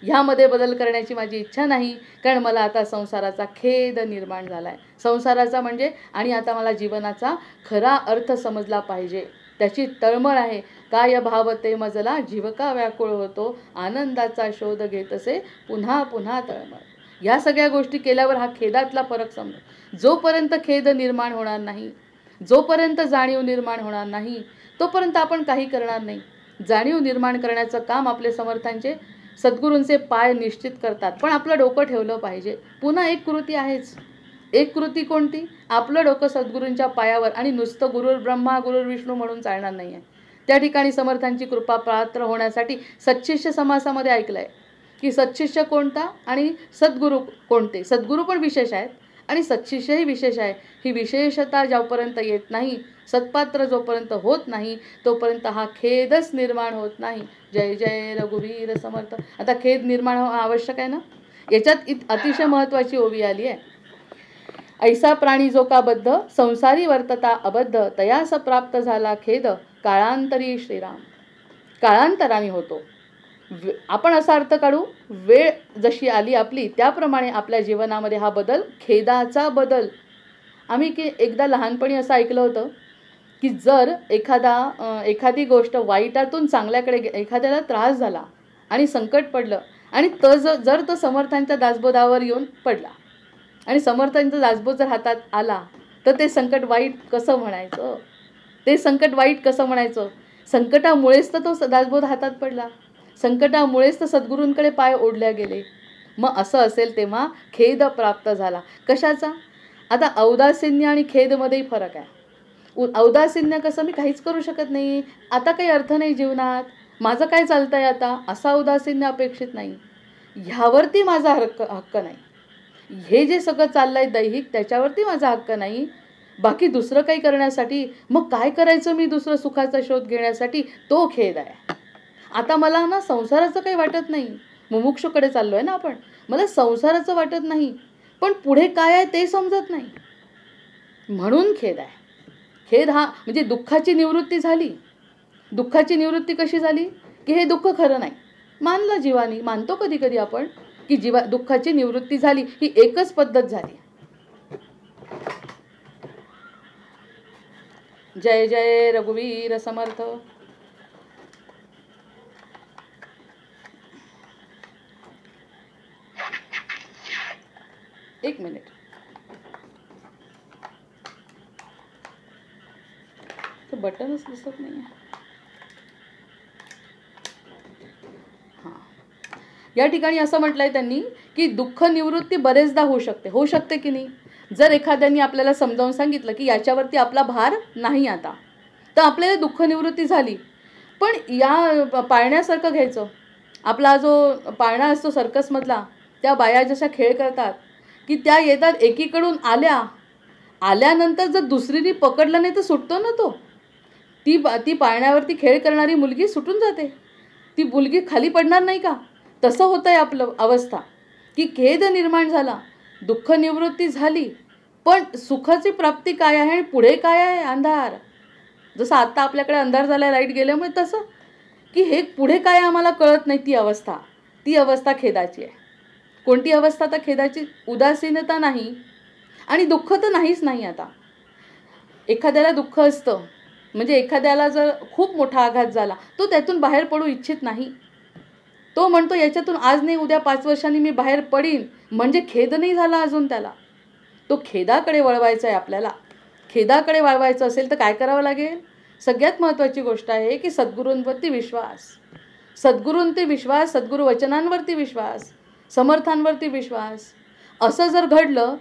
ह्यामध्ये बदल करण्याची माझी इच्छा नाही. कारण मला आता संसाराचा खेद निर्माण झाला आहे, संसाराचा म्हणजे, आणि आता मला जीवनाचा खरा अर्थ समजला पाहिजे, त्याची तळमळ आहे. काय भावते मजला जीवका व्याकुळ होतो, आनंदाचा शोध घेत असे पुन्हा पुन्हा तळमळ. ह्या सगळ्या गोष्टी केल्यावर हा खेदातला फरक समजा. जोपर्यंत खेद निर्माण होणार नाही, जोपर्यंत जाणीव निर्माण होणार नाही, तोपर्यंत आपण काही करणार नाही. जाणीव निर्माण करण्याचं काम आपले समर्थांचे सद्गुरूंचे पाय निश्चित करतात. पण आपलं डोकं ठेवलं पाहिजे. पुन्हा एक कृती आहेच. एक कृती कोणती? आपलं डोकं सद्गुरूंच्या पायावर, आणि नुसतं गुरुर ब्रह्मा गुरुर विष्णू म्हणून चालणार नाही आहे. त्या ठिकाणी समर्थांची कृपा पात्र होण्यासाठी सत्शिष्य समासामध्ये ऐकलं आहे की सत्शिष्य कोणता आणि सद्गुरू कोणते. सद्गुरू पण विशेष आहेत आणि सत्शिष्यही विशेष आहे. ही विशेषता जोपर्यंत येत नाही, सत्पात्र जोपर्यंत होत नाही, तोपर्यंत हा खेदच निर्माण होत नाही. जय जय रघुवीर समर्थ. आता खेद निर्माण आवश्यक आहे ना. याच्यात अतिशय महत्त्वाची ओवी आली आहे. ऐसा प्राणी जो का बद्ध, संसारी वर्तता अबद्ध, तयास प्राप्त झाला खेद, काळांतरी श्रीराम. काळांतराने होतो. आपण असा अर्थ काढू, वेळ जशी आली आपली त्याप्रमाणे आपल्या जीवनामध्ये हा बदल, खेदाचा बदल. आम्ही एकदा लहानपणी असं ऐकलं होतं की जर एखादी गोष्ट वाईटातून चांगल्याकडे, एखाद्याला त्रास झाला आणि संकट पडलं, आणि जर तो समर्थांच्या दासबोधावर येऊन पडला, आणि समर्थांचा दासबोध जर हातात आला, तर ते संकट वाईट कसं म्हणायचं? ते संकट वाईट कसं म्हणायचं? संकटामुळेच तर तो दासबोध हातात पडला, संकटामुळेच तर सद्गुरूंकडे पाय ओढल्या गेले. मग असं असेल तेव्हा खेद प्राप्त झाला. कशाचा? आता औदासीन्य आणि खेदमध्येही फरक आहे. औदासीन्य कसं, मी काहीच करू शकत नाही, आता काही अर्थ नाही जीवनात, माझं काय चालतंय आता, असा औदासीन्य अपेक्षित नाही. ह्यावरती माझा हक्क नाही. हे जे सगळं चाललंय दैहिक, त्याच्यावरती माझा हक्क नाही. बाकी दुसरं काही करण्यासाठी, मग काय करायचं मी दुसरं सुखाचा शोध घेण्यासाठी, तो खेद आहे. आता मला ना संसाराचं काही वाटत नाही, मुमुक्षुकडे चाललोय ना आपण, मला संसाराचं वाटत नाही, पण पुढे काय आहे ते समजत नाही, म्हणून खेद आहे. खेद हा म्हणजे दुःखाची निवृत्ती झाली. दुःखाची निवृत्ती कशी झाली? की हे दुःख खरं नाही, मानलं जीवानी, मानतो कधी कधी आपण की दुःखाची निवृत्ती झाली. ही एकच पद्धत झाली. जय जय रघुवीर समर्थ. एक मिनिट. तो बटनच दिसत नाही. हां, या ठिकाणी असं म्हटलं आहे त्यांनी की दुःख निवृत्ती बरेचदा होऊ शकते की नाही. जर एखाद्याने आपल्याला समजावून सांगितलं की याच्यावरती आपला भार नाही आता, तर आपल्याला दुःख निवृत्ती झाली. पण या पाळण्यासारखं घ्यायचं. आपला जो पाळणा असतो सर्कसमधला, त्या बाया जशा खेळ करतात की त्या येतात एकीकडून आल्यानंतर जर दुसरीने पकडलं नाही तर सुटतो ना तो. ती पाळण्यावरती खेळ करणारी मुलगी सुटून जाते. ती मुलगी खाली पडणार नाही का. तसं होतं आहे आपलं अवस्था की खेद निर्माण झाला, दुःख निवृत्ती झाली, पण सुखाची प्राप्ती काय आहे आणि पुढे काय आहे अंधार. जसं आत्ता आपल्याकडे अंधार झाला लाईट गेल्यामुळे, तसं की हे पुढे काय आम्हाला कळत नाही. ती अवस्था खेदाची आहे. कोणती अवस्था तर खेदाची? उदासीनता नाही आणि दुःख तर नाहीच नाही. आता एखाद्याला दुःख असतं म्हणजे एखाद्याला जर खूप मोठा आघात झाला, तो त्यातून बाहेर पडू इच्छित नाही. तो म्हणतो याच्यातून आज नाही उद्या 5 वर्षांनी मी बाहेर पडीन, म्हणजे खेद नाही झाला अजून त्याला. तो खेदाकडे वळवायचा आहे आपल्याला. खेदाकडे वळवायचं असेल तर काय करावं लागेल? सगळ्यात महत्त्वाची गोष्ट आहे की सद्गुरूंवरती विश्वास, सद्गुरू वचनांवरती विश्वास, समर्थांवरती विश्वास. असं जर घडलं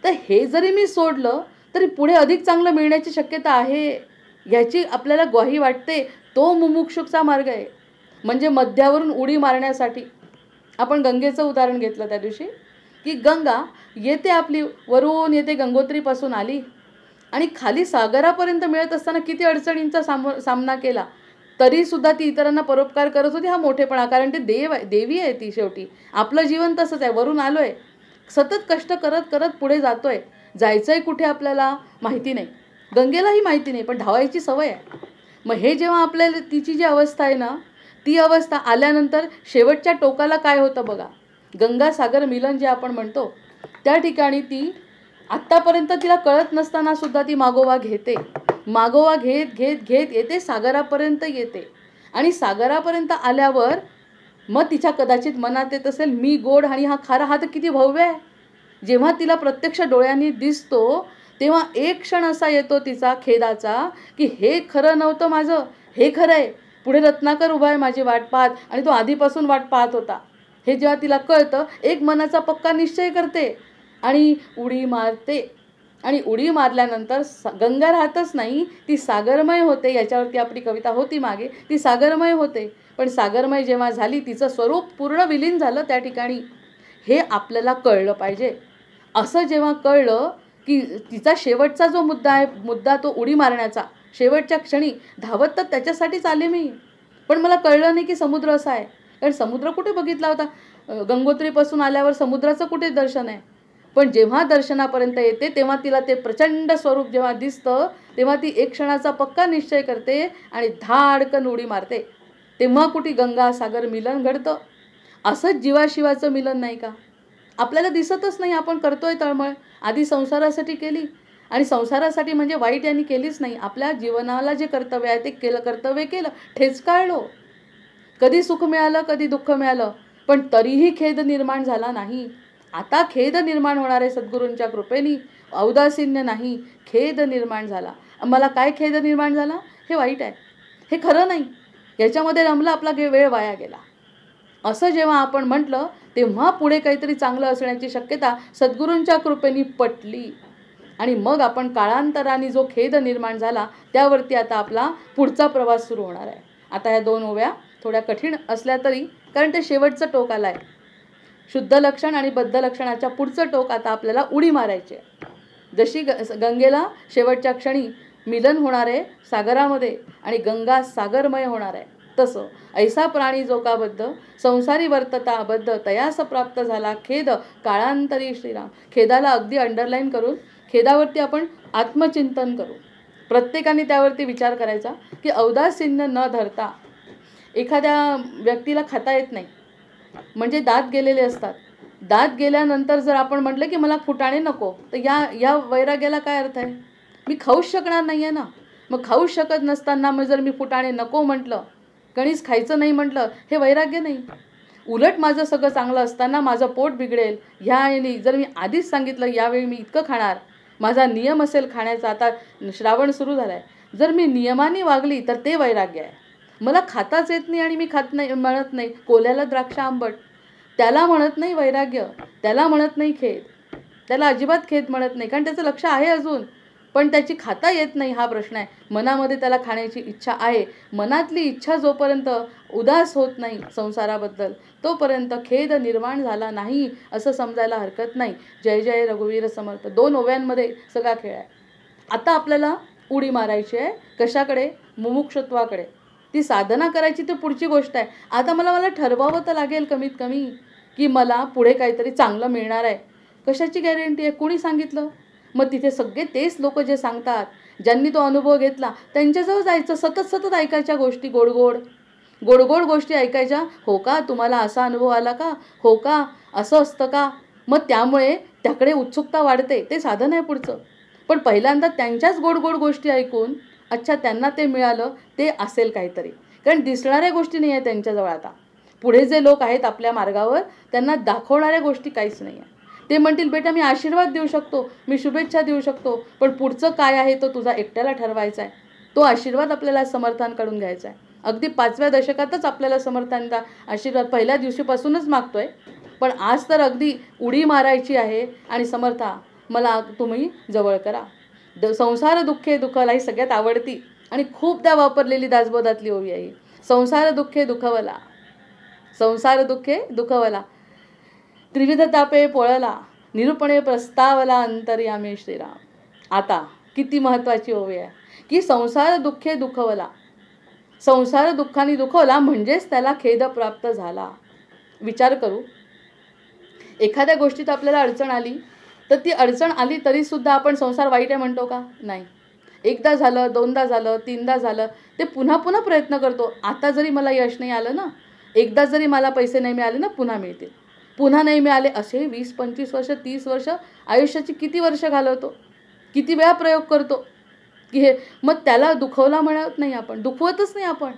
तर हे जरी मी सोडलं तरी पुढे अधिक चांगलं मिळण्याची शक्यता आहे, याची आपल्याला ग्वाही वाटते. तो मुमुक्षुचा मार्ग आहे. म्हणजे मध्यावरून उडी मारण्यासाठी आपण गंगेचं उदाहरण घेतलं त्या दिवशी की गंगा येते, आपली वरून येते, गंगोत्रीपासून आली आणि खाली सागरापर्यंत मिळत असताना किती अडचणींचा सामना केला, तरीसुद्धा ती इतरांना परोपकार करत होती. हा मोठेपणा, कारण ते देवी आहे ती. शेवटी आपलं जीवन तसंच आहे. वरून आलो आहे, सतत कष्ट करत करत पुढे जातो आहे. जायचं आहे कुठे आपल्याला माहिती नाही, गंगेलाही माहिती नाही, पण धावायची सवय आहे. मग हे जेव्हा आपल्याला तिची जी अवस्था आहे ना, ती अवस्था आल्यानंतर शेवटच्या टोकाला काय होतं बघा. गंगा सागर मिलन जे आपण म्हणतो, त्या ठिकाणी ती आत्तापर्यंत तिला कळत नसताना सुद्धा ती मागोवा घेते. मागोवा घेत घेत घेत येते, सागरापर्यंत येते. आणि सागरापर्यंत आल्यावर मग तिच्या कदाचित मनात येत असेल मी गोड आणि हा खारा. हा तर किती भव्य आहे. जेव्हा तिला प्रत्यक्ष डोळ्यांनी दिसतो तेव्हा एक क्षण असा येतो तिचा खेदाचा की हे खरं नव्हतं माझं, हे खरं आहे. पुढे रत्नाकर उभा आहे माझी वाट पाहत आणि तो आधीपासून वाट पाहत होता. हे जेव्हा तिला कळतं, एक मनाचा पक्का निश्चय करते आणि उडी मारते. आणि उडी मारल्यानंतर गंगा राहतच नाही, ती सागरमय होते. याच्यावरती आपली कविता होती मागे, ती सागरमय होते. पण सागरमय जेव्हा झाली, तिचं स्वरूप पूर्ण विलीन झालं त्या ठिकाणी. हे आपल्याला कळलं पाहिजे. असं जेव्हा कळलं की तिचा शेवटचा जो मुद्दा तो उडी मारण्याचा, शेवटच्या क्षणी धावत तर त्याच्यासाठीच आले मी, पण मला कळलं नाही की समुद्र असा आहे. कारण समुद्र कुठे बघितला होता, गंगोत्रीपासून आल्यावर समुद्राचं कुठे दर्शन आहे. पण जेव्हा दर्शनापर्यंत येते तेव्हा तिला ते प्रचंड स्वरूप जेव्हा दिसतं, तेव्हा ती एक क्षणाचा पक्का निश्चय करते आणि धाडकन उडी मारते. तेव्हा कुठे गंगा सागर मिलन घडतं. असंच जीवाशिवाचं मिलन नाही का? आपल्याला दिसतच नाही. आपण करतोय तळमळ. आधी संसारासाठी केली आणि संसारासाठी म्हणजे वाईट यांनी केलीच नाही. आपल्या जीवनाला जे कर्तव्य आहे ते कर्तव्य केलं, ठेचकाळलो. कधी सुख मिळालं, कधी दुःख मिळालं, पण तरीही खेद निर्माण झाला नाही. आता खेद निर्माण होणार आहे सद्गुरूंच्या कृपेने. औदासीन्य नाही, खेद निर्माण झाला. मला काय खेद निर्माण झाला? हे वाईट आहे, हे खरं नाही, याच्यामध्ये रमला, आपला वेळ वाया गेला. असं जेव्हा आपण म्हटलं तेव्हा पुढे काहीतरी चांगलं असण्याची शक्यता सद्गुरूंच्या कृपेने पटली. आणि मग आपण काळांतराने जो खेद निर्माण झाला त्यावरती आता आपला पुढचा प्रवास सुरू होणार आहे. आता ह्या 2 ओव्या थोड्या कठीण असल्या तरी, कारण ते शेवटचं टोक आलं आहे. शुद्ध लक्षण आणि बद्ध लक्षणाच्या पुढचं टोक आता आपल्याला उडी मारायची आहे. जशी गंगेला शेवटच्या क्षणी मिलन होणार आहे सागरामध्ये आणि गंगा सागरमय होणार आहे, तसं ऐसा प्राणी जो का बद्ध संसारी वर्तता अबद्ध तयास प्राप्त झाला खेद काळांतरी श्रीराम. खेदाला अगदी अंडरलाईन करून खेदावरती आपण आत्मचिंतन करू. प्रत्येकाने त्यावरती विचार करायचा की औदासीन्य न धरता. एखाद्या व्यक्तीला खाता येत नाही, म्हणजे दात गेलेले असतात. दात गेल्यानंतर जर आपण म्हटलं की मला फुटाणे नको, तर या वैराग्याला काय अर्थ आहे? मी खाऊच शकणार नाही आहे ना. मग खाऊच शकत नसताना मग जर मी फुटाणे नको म्हटलं, कणीच खायचं नाही म्हटलं, हे वैराग्य नाही. उलट माझं सगळं चांगलं असताना माझं पोट बिघडेल ह्याने जर मी आधीच सांगितलं यावेळी मी इतकं खाणार, माझा नियम असेल खाण्याचा. आता श्रावण सुरू झाला आहे, जर मी नियमाने वागली तर ते वैराग्य आहे. मला खाताच येत नाही आणि मी खात नाही म्हणत नाही, कोल्याला द्राक्ष आंबट. त्याला म्हणत नाही वैराग्य, त्याला म्हणत नाही खेद, त्याला अजिबात खेद म्हणत नाही, कारण त्याचं लक्ष आहे अजून, पण त्याची खाता येत नाही हा प्रश्न आहे. मनामध्ये त्याला खाण्याची इच्छा आहे. मनातली इच्छा जोपर्यंत उदास होत नाही संसाराबद्दल, तोपर्यंत खेद निर्माण झाला नाही असं समजायला हरकत नाही. जय जय रघुवीर समर्थ. 2 ओव्यांमध्ये सगळा खेळ आहे. आता आपल्याला उडी मारायची आहे कशाकडे? मुमुक्षत्वाकडे. ती साधना करायची तर पुढची गोष्ट आहे. आता मला ठरवावं तर लागेल कमीत कमी की मला पुढे काहीतरी चांगलं मिळणार आहे. कशाची गॅरंटी आहे? कोणी सांगितलं? मग तिथे सगळे तेच लोक जे सांगतात, ज्यांनी तो अनुभव घेतला, त्यांच्याजवळ जायचं, सतत ऐकायच्या गोष्टी, गोड गोष्टी ऐकायच्या. हो का, तुम्हाला असा अनुभव आला का? हो का, असं असतं का? मग त्यामुळे त्याकडे उत्सुकता वाढते. ते साधन आहे पुढचं. पण पहिल्यांदा त्यांच्याच गोड गोष्टी ऐकून, अच्छा त्यांना ते मिळालं, ते असेल काहीतरी. कारण दिसणाऱ्या गोष्टी नाही आहे त्यांच्याजवळ. आता पुढे जे लोक आहेत आपल्या मार्गावर, त्यांना दाखवणाऱ्या गोष्टी काहीच नाही आहे. ते म्हणतील बेटा मी आशीर्वाद देऊ शकतो, मी शुभेच्छा देऊ शकतो, पण पुढचं काय आहे तो तुझा एकट्याला ठरवायचा आहे. तो आशीर्वाद आपल्याला समर्थांकडून घ्यायचा आहे. अगदी 5व्या दशकातच आपल्याला समर्थांचा आशीर्वाद पहिल्या दिवशीपासूनच मागतोय. पण आज तर अगदी उडी मारायची आहे आणि समर्था मला तुम्ही जवळ करा. संसार दुःखे दुःखवला ही सगळ्यात आवडती आणि खूपदा वापरलेली दासबोधातली ओवी आहे. संसार दुःखे दुःखवला, संसार दुःखे दुःखवला, त्रिविध तापे पोळला, निरूपणे प्रस्तावला अंतर्यामी श्रीराम. आता किती महत्त्वाची ओवी आहे की संसार दुःखे दुःखवला. संसार दुःखाने दुखवला म्हणजेच त्याला खेद प्राप्त झाला. विचार करू, एखाद्या गोष्टीत आपल्याला अडचण आली तर ती अडचण आली तरीसुद्धा आपण संसार वाईट आहे म्हणतो का? नाही. एकदा झालं, 2दा झालं, 3दा झालं, ते पुन्हा प्रयत्न करतो. आता जरी मला यश नाही आलं ना, एकदा जरी मला पैसे नाही मिळाले ना, पुन्हा मिळतील. पुन्हा नाही मिळाले, असे 20-25 वर्ष, 30 वर्ष, आयुष्याची किती वर्ष घालवतो, किती वेळा प्रयोग करतो की हे. मग त्याला दुखवला म्हणत नाही आपण, दुखवतच नाही आपण.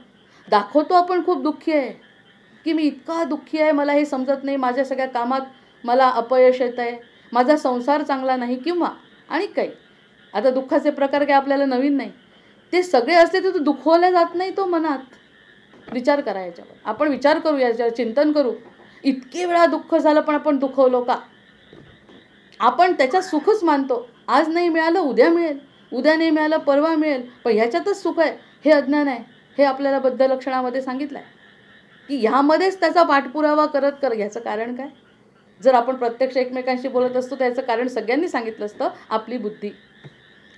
दाखवतो आपण खूप दुःखी आहे, की मी इतका दुःखी आहे, मला हे समजत नाही, माझ्या सगळ्या कामात मला अपयश येत आहे, माझा संसार चांगला नाही, किंवा आणि काही. आता दुःखाचे प्रकार काही आपल्याला नवीन नाही. ते सगळे असते तर दुखवल्या जात नाही तो मनात. विचार करा याच्यावर. आपण विचार करू, याच्यावर चिंतन करू. इतके वेळा दुःख झालं पण आपण दुखवलो का? आपण त्याच्यात सुखच मानतो. आज नाही मिळालं उद्या मिळेल, उद्या नाही मिळालं परवा मिळेल, पण ह्याच्यातच सुख आहे. हे अज्ञान आहे. हे आपल्याला बद्ध लक्षणामध्ये सांगितलं आहे की ह्यामध्येच त्याचा पाठपुरावा करत ह्याचं कारण काय? जर आपण प्रत्यक्ष एकमेकांशी बोलत असतो तर याचं कारण सगळ्यांनी सांगितलं असतं.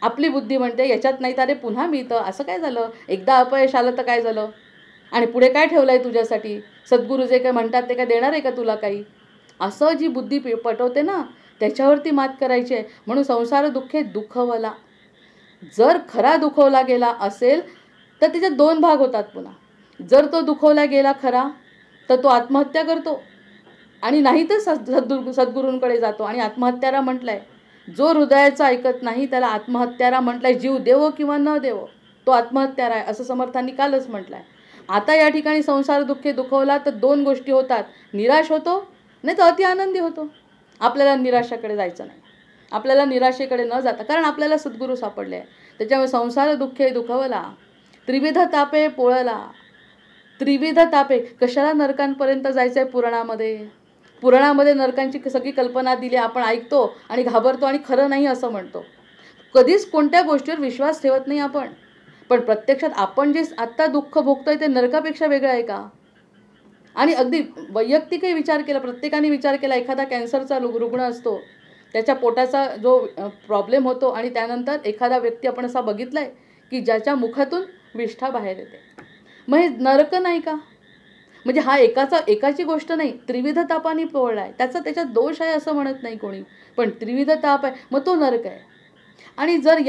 आपली बुद्धी म्हणते याच्यात नाही तर पुन्हा मिळतं. असं काय झालं? एकदा अपयश आलं तर काय झालं? आणि पुढे काय ठेवलं आहे तुझ्यासाठी? सद्गुरू जे काय म्हणतात ते काय देणार आहे का तुला काही? असं जी बुद्धी पटवते ना, त्याच्यावरती मात करायची आहे. म्हणून संसार दुःखे दुःखवला. जर खरा दुखवला गेला असेल तर त्याच्यात 2 भाग होतात पुन्हा. जर तो दुखवला गेला खरा तर तो आत्महत्या करतो, आणि नाही तर सद्गुरूंकडे जातो आणि आत्महत्यारा म्हटलंय. जो हृदयाचं ऐकत नाही त्याला आत्महत्यारा म्हटलंय. जीव देवो किंवा न देवो तो आत्महत्यारा आहे असं समर्थांनी कालच म्हटलंय. आता या ठिकाणी संसार दुःखे दुखवला तर 2 गोष्टी होतात. निराश होतो, नाही तर अति आनंदी होतो. आपल्याला निराशाकडे जायचं नाही. आपल्याला निराशेकडे न जाता, कारण आपल्याला सद्गुरू सापडले आहे. त्याच्यामुळे संसार दुःखे दुखवला, त्रिविध तापे पोळला. त्रिविध तापे, कशाला नरकांपर्यंत जायचं आहे? पुराणामध्ये नरकांची सगळी कल्पना दिली. आपण ऐकतो आणि घाबरतो आणि खरं नाही असं म्हणतो. कधीच कोणत्या गोष्टीवर विश्वास ठेवत नाही आपण. पण प्रत्यक्षात आपण जे आत्ता दुःख भोगतोय ते नरकापेक्षा वेगळं आहे का? आणि अगदी वैयक्तिकही विचार केला, प्रत्येकाने विचार केला. एखादा कॅन्सरचा रुग्ण असतो, त्याच्या पोटाचा जो प्रॉब्लेम होतो, आणि त्यानंतर एखादा व्यक्ती आपण असा बघितलाय की ज्याच्या मुखातून विष्ठा बाहेर येते. मग हे नरक नाही का? म्हणजे हा एकाची गोष्ट नाही, त्रिविध तापाने पोळलाय. त्याच्यात दोष आहे असं म्हणत नाही कोणी, पण त्रिविध ताप आहे, मग तो नरक आहे. आणि जर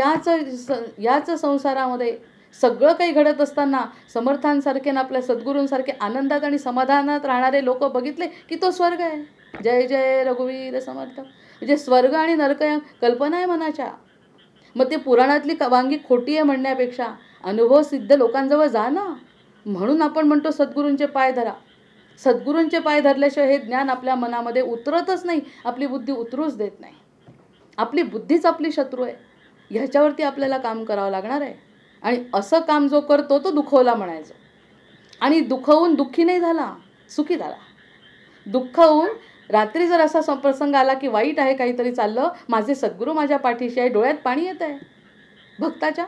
याच संसारामध्ये सगळं काही घडत असताना समर्थांसारखे ना आपल्या सद्गुरूंसारखे आनंदात आणि समाधानात राहणारे लोक बघितले की तो स्वर्ग आहे. जय जय रघुवीर समर्थ. म्हणजे स्वर्ग आणि नरक या कल्पना आहे मनाच्या. मग ते पुराणातली वांगी खोटी आहे म्हणण्यापेक्षा अनुभव सिद्ध लोकांजवळ जा ना. म्हणून आपण म्हणतो सद्गुरूंचे पाय धरा. सद्गुरूंचे पाय धरल्याशिवाय हे ज्ञान आपल्या मनामध्ये उतरतच नाही. आपली बुद्धी उतरूच देत नाही. आपली बुद्धीच आपली शत्रू आहे. ह्याच्यावरती आपल्याला काम करावं लागणार आहे. आणि असं काम जो करतो तो दुखवला म्हणायचं. आणि दुखवून दुःखी नाही झाला, सुखी झाला. दुःख होऊन रात्री जर असा प्रसंग आला की वाईट आहे, काहीतरी चाललं, माझे सद्गुरू माझ्या पाठीशी आहे, डोळ्यात पाणी येत आहे भक्ताच्या,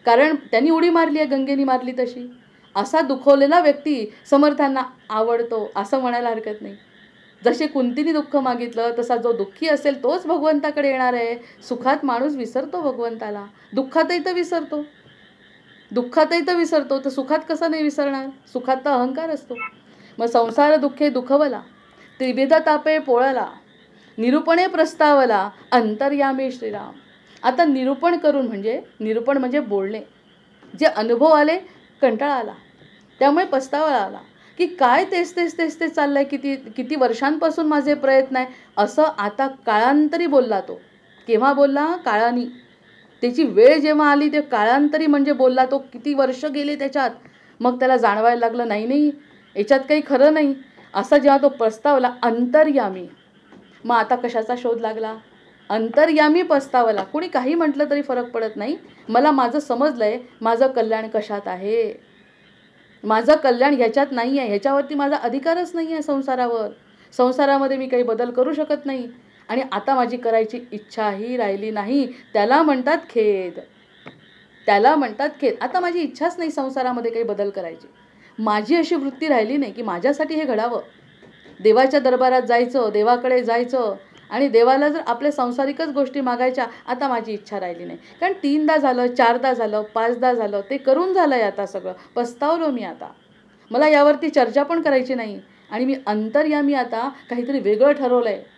कारण त्यांनी उडी मारली आहे, गंगेनी मारली तशी. असा दुखवलेला व्यक्ती समर्थांना आवडतो असं म्हणायला हरकत नाही. जसे कुंतीने दुःख मागितलं तसा जो दुःखी असेल तोच भगवंताकडे येणार आहे. सुखात माणूस विसरतो भगवंताला, दुःखातही तर विसरतो, तर सुखात कसं नाही विसरणार? सुखात तर अहंकार असतो. मग संसार दुःखे दुखवला, त्रिविध तापे पोळला, निरूपणे प्रस्तावला, अंतर्यामी श्रीराम. आता निरूपण करून निरूपण म्हणजे बोलणे. जे अनुभव आले, कंटाळा आला, त्यामुळे पस्तावा आला की काय तेच चाललंय, किती वर्षांपासून माझे प्रयत्न आहे असं. आता काळांतरी बोलला तो. केव्हा बोलला? काळानी. त्याची वेळ जेव्हा आली ते काळांतरी बोलला तो. किती वर्ष गेले त्याच्यात. मग त्याला जाणवायला लागलं नाही याच्यात काही खरं नाही. असा जेव्हा तो पस्तावला, अंतर्यामी. मग आता कशाचा शोध लागला? अंतर्यामी पस्तावला. कोणी काही म्हटलं तरी फरक पडत नाही. मला माझं समजलंय, माझं कल्याण कशात आहे. माझं कल्याण ह्याच्यात नाही आहे, ह्याच्यावरती माझा अधिकारच नाही आहे. संसारामध्ये मी काही बदल करू शकत नाही आणि आता माझी करायची इच्छाही राहिली नाही. त्याला म्हणतात खेद. आता माझी इच्छाच नाही संसारामध्ये काही बदल करायची. माझी अशी वृत्ती राहिली नाही की माझ्यासाठी हे घडावं. देवाच्या दरबारात जायचं, देवाकडे जायचं आणि देवाला जर आपल्या सांसारिकच गोष्टी मागायच्या, आता माझी इच्छा राहिली नाही. कारण 3दा झालं, 4दा झालं, 5दा झालं, ते करून झालंय. आता सगळं पस्तावलो मी. आता मला यावरती चर्चा पण करायची नाही आणि मी अंतर्यामी आता काहीतरी वेगळं ठरवलं आहे.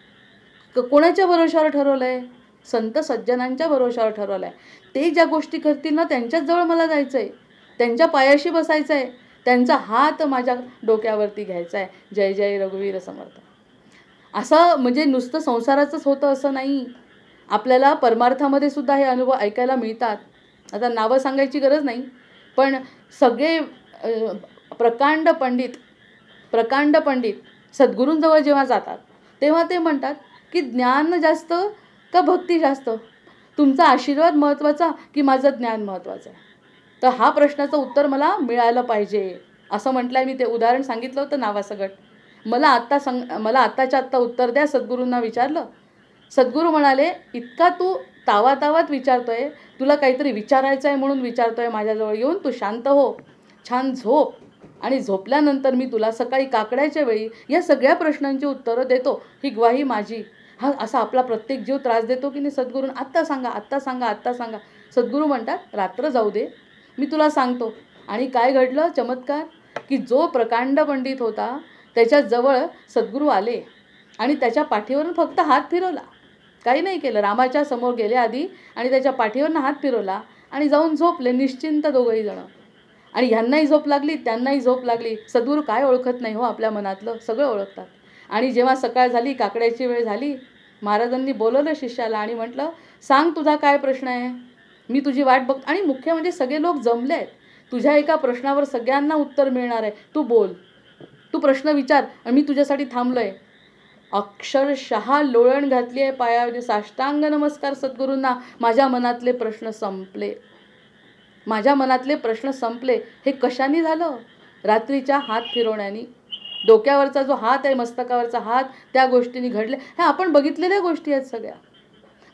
कोणाच्या भरोशावर ठरवलं आहे? संत सज्जनांच्या भरोशावर ठरवलं आहे. ते ज्या गोष्टी करतील ना, त्यांच्याच जवळ मला जायचं आहे, त्यांच्या पायाशी बसायचं आहे, त्यांचा हात माझ्या डोक्यावरती घ्यायचा आहे. जय जय रघुवीर समर्थ. असं नुसतं संसाराचंच होतं असं नाही. आपल्याला परमार्थामध्ये सुद्धा हे अनुभव ऐकायला मिळतात. आता नावं सांगायची गरज नाही, पण सगळे प्रकांड पंडित सद्गुरूंजवळ जेव्हा जातात तेव्हा ते म्हणतात की ज्ञान जास्त का भक्ती जास्त? तुमचा आशीर्वाद महत्त्वाचा की माझं ज्ञान महत्त्वाचं आहे? तर हा प्रश्नाचं उत्तर मला मिळालं पाहिजे असं म्हटलं आहे. मी ते उदाहरण सांगितलं होतं नावासकट. मला आत्ताच्या आत्ता उत्तर द्या. सद्गुरूंना विचारलं. सद्गुरू म्हणाले, इतका तू तावातावात विचारतोय, तुला काहीतरी विचारायचं आहे म्हणून विचारतोय, माझ्याजवळ येऊन तू शांत हो, छान झोप, आणि झोपल्यानंतर मी तुला सकाळी काकड्याच्या वेळी या सगळ्या प्रश्नांची उत्तरं देतो, ही ग्वाही माझी. हा असा आपला प्रत्येक जीव त्रास देतो की नाही सद्गुरून, आत्ता सांगा. सद्गुरू म्हणतात, रात्र जाऊ दे, मी तुला सांगतो. आणि काय घडलं चमत्कार, की जो प्रकांड पंडित होता त्याच्याजवळ सद्गुरू आले आणि त्याच्या पाठीवरून फक्त हात फिरवला, काही नाही केलं. रामाच्या समोर गेले आधी आणि त्याच्या पाठीवरून हात फिरवला आणि जाऊन झोपले निश्चिंत दोघंही जण. आणि ह्यांनाही झोप लागली, त्यांनाही झोप लागली. सद्गुरू काय ओळखत नाही हो आपल्या मनातलं, सगळं ओळखतात. आणि जेव्हा सकाळ झाली, काकड्याची वेळ झाली, महाराजांनी बोलवलं शिष्याला आणि म्हटलं, सांग तुझा काय प्रश्न आहे, मी तुझी वाट बघ. आणि मुख्य सगळे लोक जमले आहेत, तुझ्या एका प्रश्नावर सगळ्यांना उत्तर मिळणार आहे, तू बोल, तू प्रश्न विचार आणि मी तुझ्यासाठी थांबलो आहे. अक्षरशः लोळण घातली आहे पायावर, साष्टांग नमस्कार सद्गुरूंना. माझ्या मनातले प्रश्न संपले. हे कशाने झालं? रात्रीच्या हात फिरवण्यानी. डोक्यावरचा जो हात आहे, मस्तकावरचा हात, त्या गोष्टींनी घडले. ह्या आपण बघितलेल्या गोष्टी आहेत सगळ्या.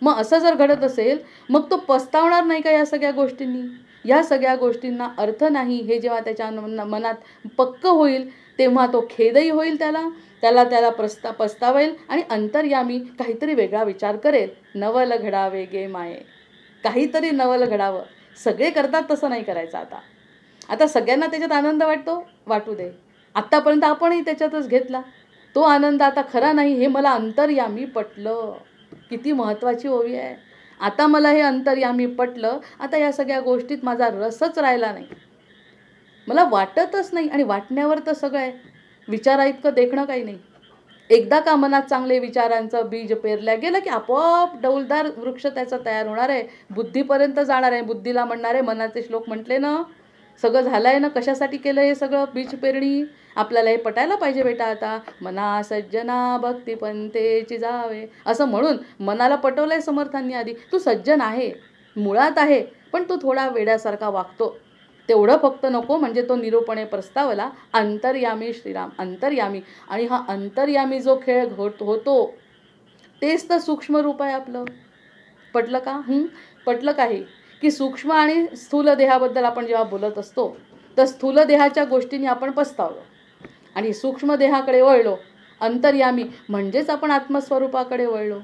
मग असं जर घडत असेल, मग तो पस्तावणार नाही का या सगळ्या गोष्टींनी? या सगळ्या गोष्टींना अर्थ नाही हे जेव्हा त्याच्या मनात पक्क होईल, तेव्हा तो खेदही होईल, त्याला पस्तावेल आणि अंतर्यामी काहीतरी वेगळा विचार करेल. नवल घडावे गे माये, काहीतरी नवल घडावं. सगळे करतात तसं नाही करायचं. आता सगळ्यांना त्याच्यात आनंद वाटू दे. आत्तापर्यंत आपणही त्याच्यातच घेतला तो आनंद. आता खरा नाही हे मला अंतर्यामी पटलं. किती महत्त्वाची ओवी आहे. आता मला हे अंतर्यामी पटलं. आता या सगळ्या गोष्टीत माझा रसच राहिला नाही, मला वाटतच नाही. आणि वाटण्यावर तर सगळं आहे, विचारा इतकं देखणं काही नाही. एकदा का मनात चांगले विचारांचं बीज पेरल्या गेलं की आपोआप डौलदार वृक्ष त्याचा तयार होणार आहे, बुद्धीपर्यंत जाणार आहे. बुद्धीला म्हणणारे मनाचे श्लोक म्हटले ना, सगळं झालं आहे ना. कशासाठी केलं हे सगळं बीज पेरणी? आपल्याला हे पटायला पाहिजे बेटा. आता मना सज्जना भक्ती पंथेची जावे, असं म्हणून मनाला पटवलंय समर्थांनी आधी. तू सज्जन आहे, मुळात आहे, पण तू थोडा वेड्यासारखा वागतो. तेवढं फक्त नको, म्हणजे तो निरूपणे प्रस्तावला अंतर्यामी श्रीराम, अंतर्यामी. आणि हा अंतर्यामी जो खेळ होतो तेच तर सूक्ष्म रूप आहे आपलं. पटलं का? पटलं काही की सूक्ष्म आणि स्थूल देहाबद्दल आपण जेव्हा बोलत असतो तर स्थूल देहाच्या गोष्टींनी आपण पस्तावलो आणि सूक्ष्म देहाकडे वळलो. अंतर्यामी म्हणजेच आपण आत्मस्वरूपाकडे वळलो.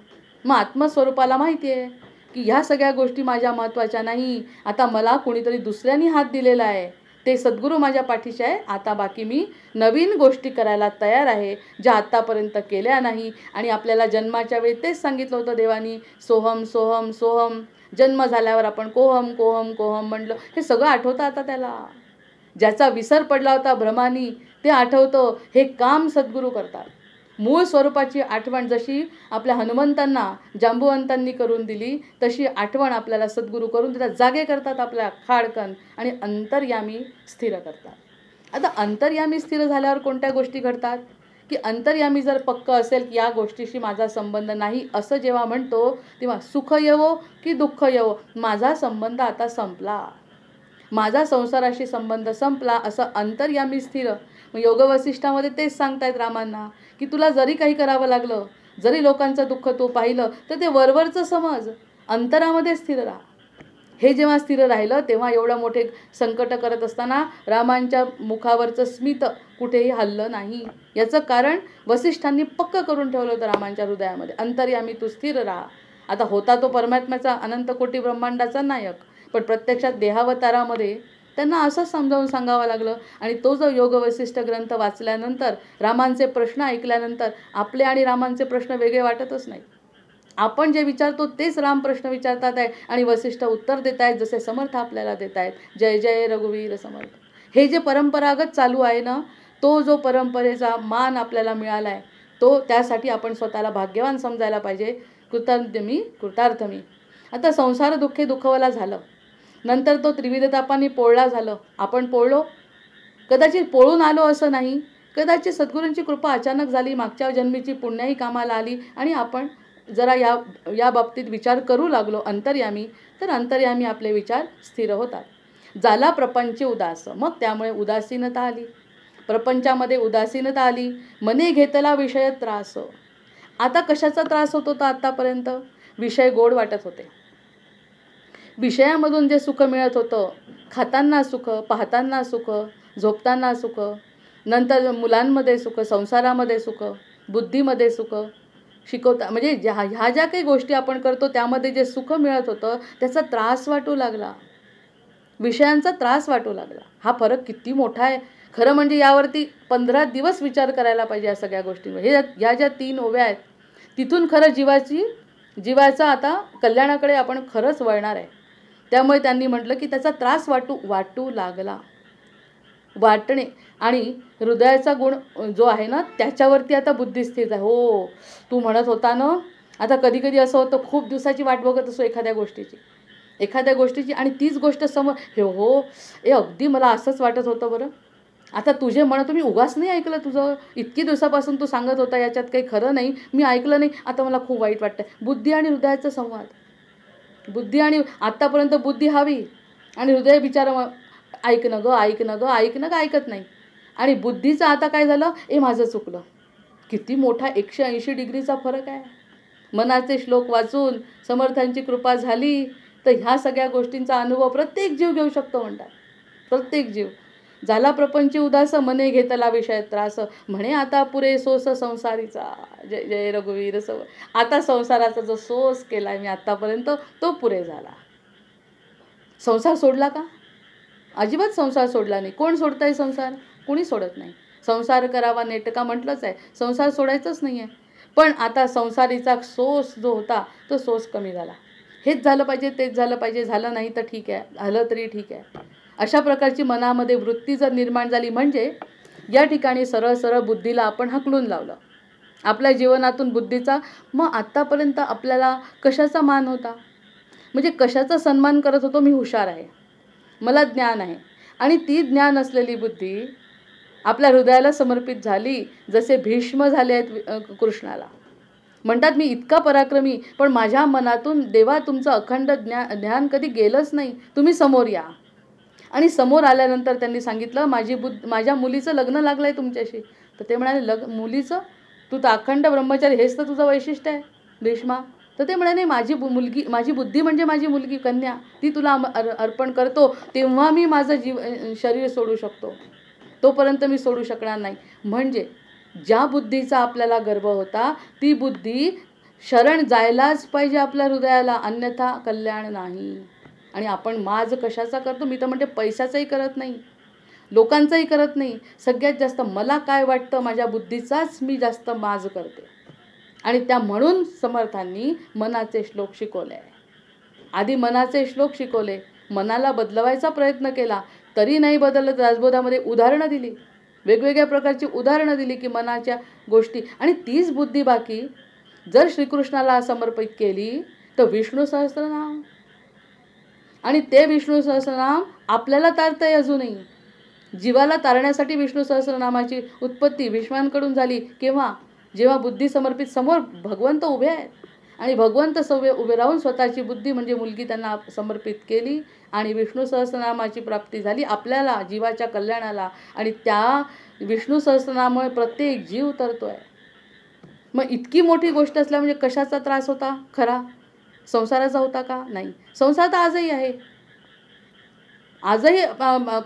मग आत्मस्वरूपाला माहिती आहे की ह्या सगळ्या गोष्टी माझ्या महत्त्वाच्या नाही. आता मला कुणीतरी दुसऱ्यांनी हात दिलेला आहे, ते सद्गुरू माझ्या पाठीचे आहे. आता बाकी मी नवीन गोष्टी करायला तयार आहे ज्या आत्तापर्यंत केल्या नाही. आणि आपल्याला जन्माच्या वेळी तेच सांगितलं होतं देवानी, सोहम सोहम सोहम. जन्म झाल्यावर आपण कोहम कोहम कोहम म्हणलं. हे सगळं आठवतं आता त्याला. ज्याचा विसर पडला होता भ्रमानी ते आठवतं. हे काम सद्गुरू करतात. मूळ स्वरूपाची आठवण जशी आपल्या हनुमंतांना जांबुवंतांनी करून दिली तशी आठवण आपल्याला सद्गुरू करून देतात, जागे करतात आपल्या खाडकन आणि अंतर्यामी स्थिर करतात. आता अंतर्यामी स्थिर झाल्यावर कोणत्या गोष्टी घडतात की अंतर्यामी जर पक्क असेल की या गोष्टीशी माझा संबंध नाही असं जेव्हा म्हणतो तेव्हा सुख येवो की दुःख येवो माझा संबंध आता संपला, माझा संसाराशी संबंध संपला असं अंतर्यामी स्थिर. मग योगवसिष्ठामध्ये तेच सांगतायत रामांना की तुला जरी काही करावं लागलं, जरी लोकांचं दुःख तू पाहिलं तर ते वरवरचं समज, अंतरामध्ये स्थिर राहा. हे जेव्हा स्थिर राहिलं तेव्हा एवढं मोठे संकट करत असताना रामांच्या मुखावरचं स्मित कुठेही हललं नाही. याचं कारण वसिष्ठांनी पक्क करून ठेवलं होतं रामांच्या हृदयामध्ये, अंतर्यामी तू स्थिर राहा. आता होता तो परमात्म्याचा अनंत कोटी ब्रह्मांडाचा नायक, पण प्रत्यक्षात देहावतारामध्ये त्यांना असं समजावून सांगावं लागलं. आणि तो जो योग वसिष्ठ ग्रंथ वाचल्यानंतर, रामांचे प्रश्न ऐकल्यानंतर आपले आणि रामांचे प्रश्न वेगळे वाटतच नाही. आपण जे विचारतो तेच राम प्रश्न विचारतात आहे आणि वसिष्ठ उत्तर देत आहेत जसे समर्थ आपल्याला देत आहेत. जय जय रघुवीर समर्थ. हे जे परंपरागत चालू आहे ना, तो जो परंपरेचा मान आपल्याला मिळाला आहे तो, त्यासाठी आपण स्वतःला भाग्यवान समजायला पाहिजे. कृतार्थ मी. आता संसार दुःखे दुःखवला झालं, नंतर तो त्रिविध तापांनी पोळला झालं. आपण पोळलो, कदाचित पोळून आलो असं नाही, कदाचित सद्गुरूंची कृपा अचानक झाली, मागच्या जन्मीची पुण्याही कामाला आली आणि आपण जरा या बाबतीत विचार करू लागलो अंतर्यामी, तर अंतर्यामी आपले विचार स्थिर होतात. झाला प्रपंच उदास, मग त्यामुळे उदासीनता आली, प्रपंचामध्ये उदासीनता आली. मने घेतला विषय त्रास. आता कशाचा त्रास होत होता आत्तापर्यंत? विषय गोड वाटत होते, विषयामधून जे सुख मिळत होतं, खाताना सुख, पाहताना सुख, झोपताना सुख, नंतर मुलांमध्ये सुख, संसारामध्ये सुख, बुद्धीमध्ये सुख, शिकवता म्हणजे ह्या ज्या काही गोष्टी आपण करतो त्यामध्ये जे सुख मिळत होतं त्याचा त्रास वाटू लागला, विषयांचा त्रास वाटू लागला. हा फरक किती मोठा आहे. खरं म्हणजे यावरती 15 दिवस विचार करायला पाहिजे या सगळ्या गोष्टींवर. ह्या ज्या 3 ओव्या आहेत तिथून खरं जीवाचा आता कल्याणाकडे आपण खरंच वळणार आहे. त्यामुळे त्यांनी म्हटलं की त्याचा त्रास वाटू लागला. वाटणे आणि हृदयाचा गुण जो आहे ना त्याच्यावरती आता बुद्धी स्थिर आहे. हो, तू म्हणत होता ना, आता कधी कधी असं होतं खूप दिवसाची वाट बघत असो एखाद्या गोष्टीची आणि तीच गोष्ट समोर, हे हो अगदी मला असंच वाटत होतं बरं. आता तुझे म्हणत मी उगाच नाही ऐकलं तुझं, इतकी दिवसापासून तू सांगत होता याच्यात काही खरं नाही, मी ऐकलं नाही, आता मला खूप वाईट वाटतं. बुद्धी आणि हृदयाचा संवाद, बुद्धी आणि आत्तापर्यंत बुद्धी हवी आणि हृदय बिचारं ऐकणं ग ऐकत नाही. आणि बुद्धीचं आता काय झालं, माझं चुकलं. किती मोठा 180 डिग्रीचा फरक आहे. मनाचे श्लोक वाचून समर्थांची कृपा झाली तर ह्या सगळ्या गोष्टींचा अनुभव प्रत्येक जीव घेऊ शकतो म्हणतात. प्रत्येक जीव. झाला प्रपंच उदास, मने घेतला विषय त्रास, म्हणे आता पुरे सोस संसारीचा. जय जय रघुवीर सव. आता संसाराचा जो सोस केलाय मी आत्तापर्यंत तो पुरे झाला. संसार सोडला का? अजिबात संसार सोडला नाही. कोण सोडताय संसार? कुणी सोडत नाही. संसार करावा नेटका म्हटलंच आहे, संसार सोडायचंच नाही आहे. पण आता संसारीचा सोस जो होता तो सोस कमी झाला. हेच झालं पाहिजे, तेच झालं पाहिजे, झालं नाही तर ठीक आहे, झालं तरी ठीक आहे, अशा प्रकारची मनामध्ये वृत्ती जर निर्माण झाली म्हणजे या ठिकाणी सरळ सरळ बुद्धीला आपण हकलून लावलं आपल्या जीवनातून बुद्धीचा. मग आत्तापर्यंत आपल्याला कशाचा मान होता, म्हणजे कशाचा सन्मान करत होतो, मी हुशार आहे, मला ज्ञान आहे. आणि ती ज्ञान असलेली बुद्धी आपल्या हृदयाला समर्पित झाली, जसे भीष्म झाले आहेत कृष्णाला. म्हणतात मी इतका पराक्रमी, पण माझ्या मनातून देवा तुमचं अखंड ज्ञान कधी गेलंच नाही, तुम्ही समोर या. आणि समोर आल्यानंतर त्यांनी सांगितलं, माझ्या मुलीचं लग्न लागलं आहे तुमच्याशी. तर ते म्हणाले, मुलीचं? तू तर अखंड ब्रह्मचारी, हेच तर तुझं वैशिष्ट्य आहे भीष्मा. तर ते म्हणाले, माझी बुद्धी म्हणजे माझी मुलगी कन्या, ती तुला अर्पण करतो, तेव्हा मी माझं शरीर सोडू शकतो, तोपर्यंत मी सोडू शकणार नाही. म्हणजे ज्या बुद्धीचा आपल्याला गर्व होता, ती बुद्धी शरण जायलाच पाहिजे आपल्या हृदयाला, अन्यथा कल्याण नाही. आणि आपण माज कशाचा करतो? मी तर म्हणते पैशाचाही करत नाही, लोकांचाही करत नाही. सगळ्यात जास्त मला काय वाटतं, माझ्या बुद्धीचाच मी जास्त माज करते. आणि त्या म्हणून समर्थांनी मनाचे श्लोक शिकवले आहे. आधी मनाचे श्लोक शिकवले, मनाला बदलवायचा प्रयत्न केला, तरी नाही बदललं. दासबोधामध्ये उदाहरणं दिली, वेगवेगळ्या प्रकारची उदाहरणं दिली की मनाच्या गोष्टी. आणि तीच बुद्धी बाकी जर श्रीकृष्णाला समर्पित केली तर विष्णू सहस्त्रनाम, आणि ते विष्णू सहस्त्रनाम आपल्याला तारतंय. अजूनही जीवाला तारण्यासाठी विष्णू सहस्त्रनामाची उत्पत्ती विश्वांकडून झाली. केव्हा? जेव्हा बुद्धी समर्पित, समोर भगवंत उभे आहेत आणि भगवंत उभे राहून स्वतःची बुद्धी म्हणजे मुलगी त्यांना समर्पित केली आणि विष्णू सहस्त्रनामाची प्राप्ती झाली आपल्याला, जीवाच्या कल्याणाला. आणि त्या विष्णू सहस्त्रनामामुळे प्रत्येक जीव तरतोय. मग इतकी मोठी गोष्ट असल्या म्हणजे कशाचा त्रास होता खरा? संसाराचा होता का? नाही. संसार तर आजही आहे. आजही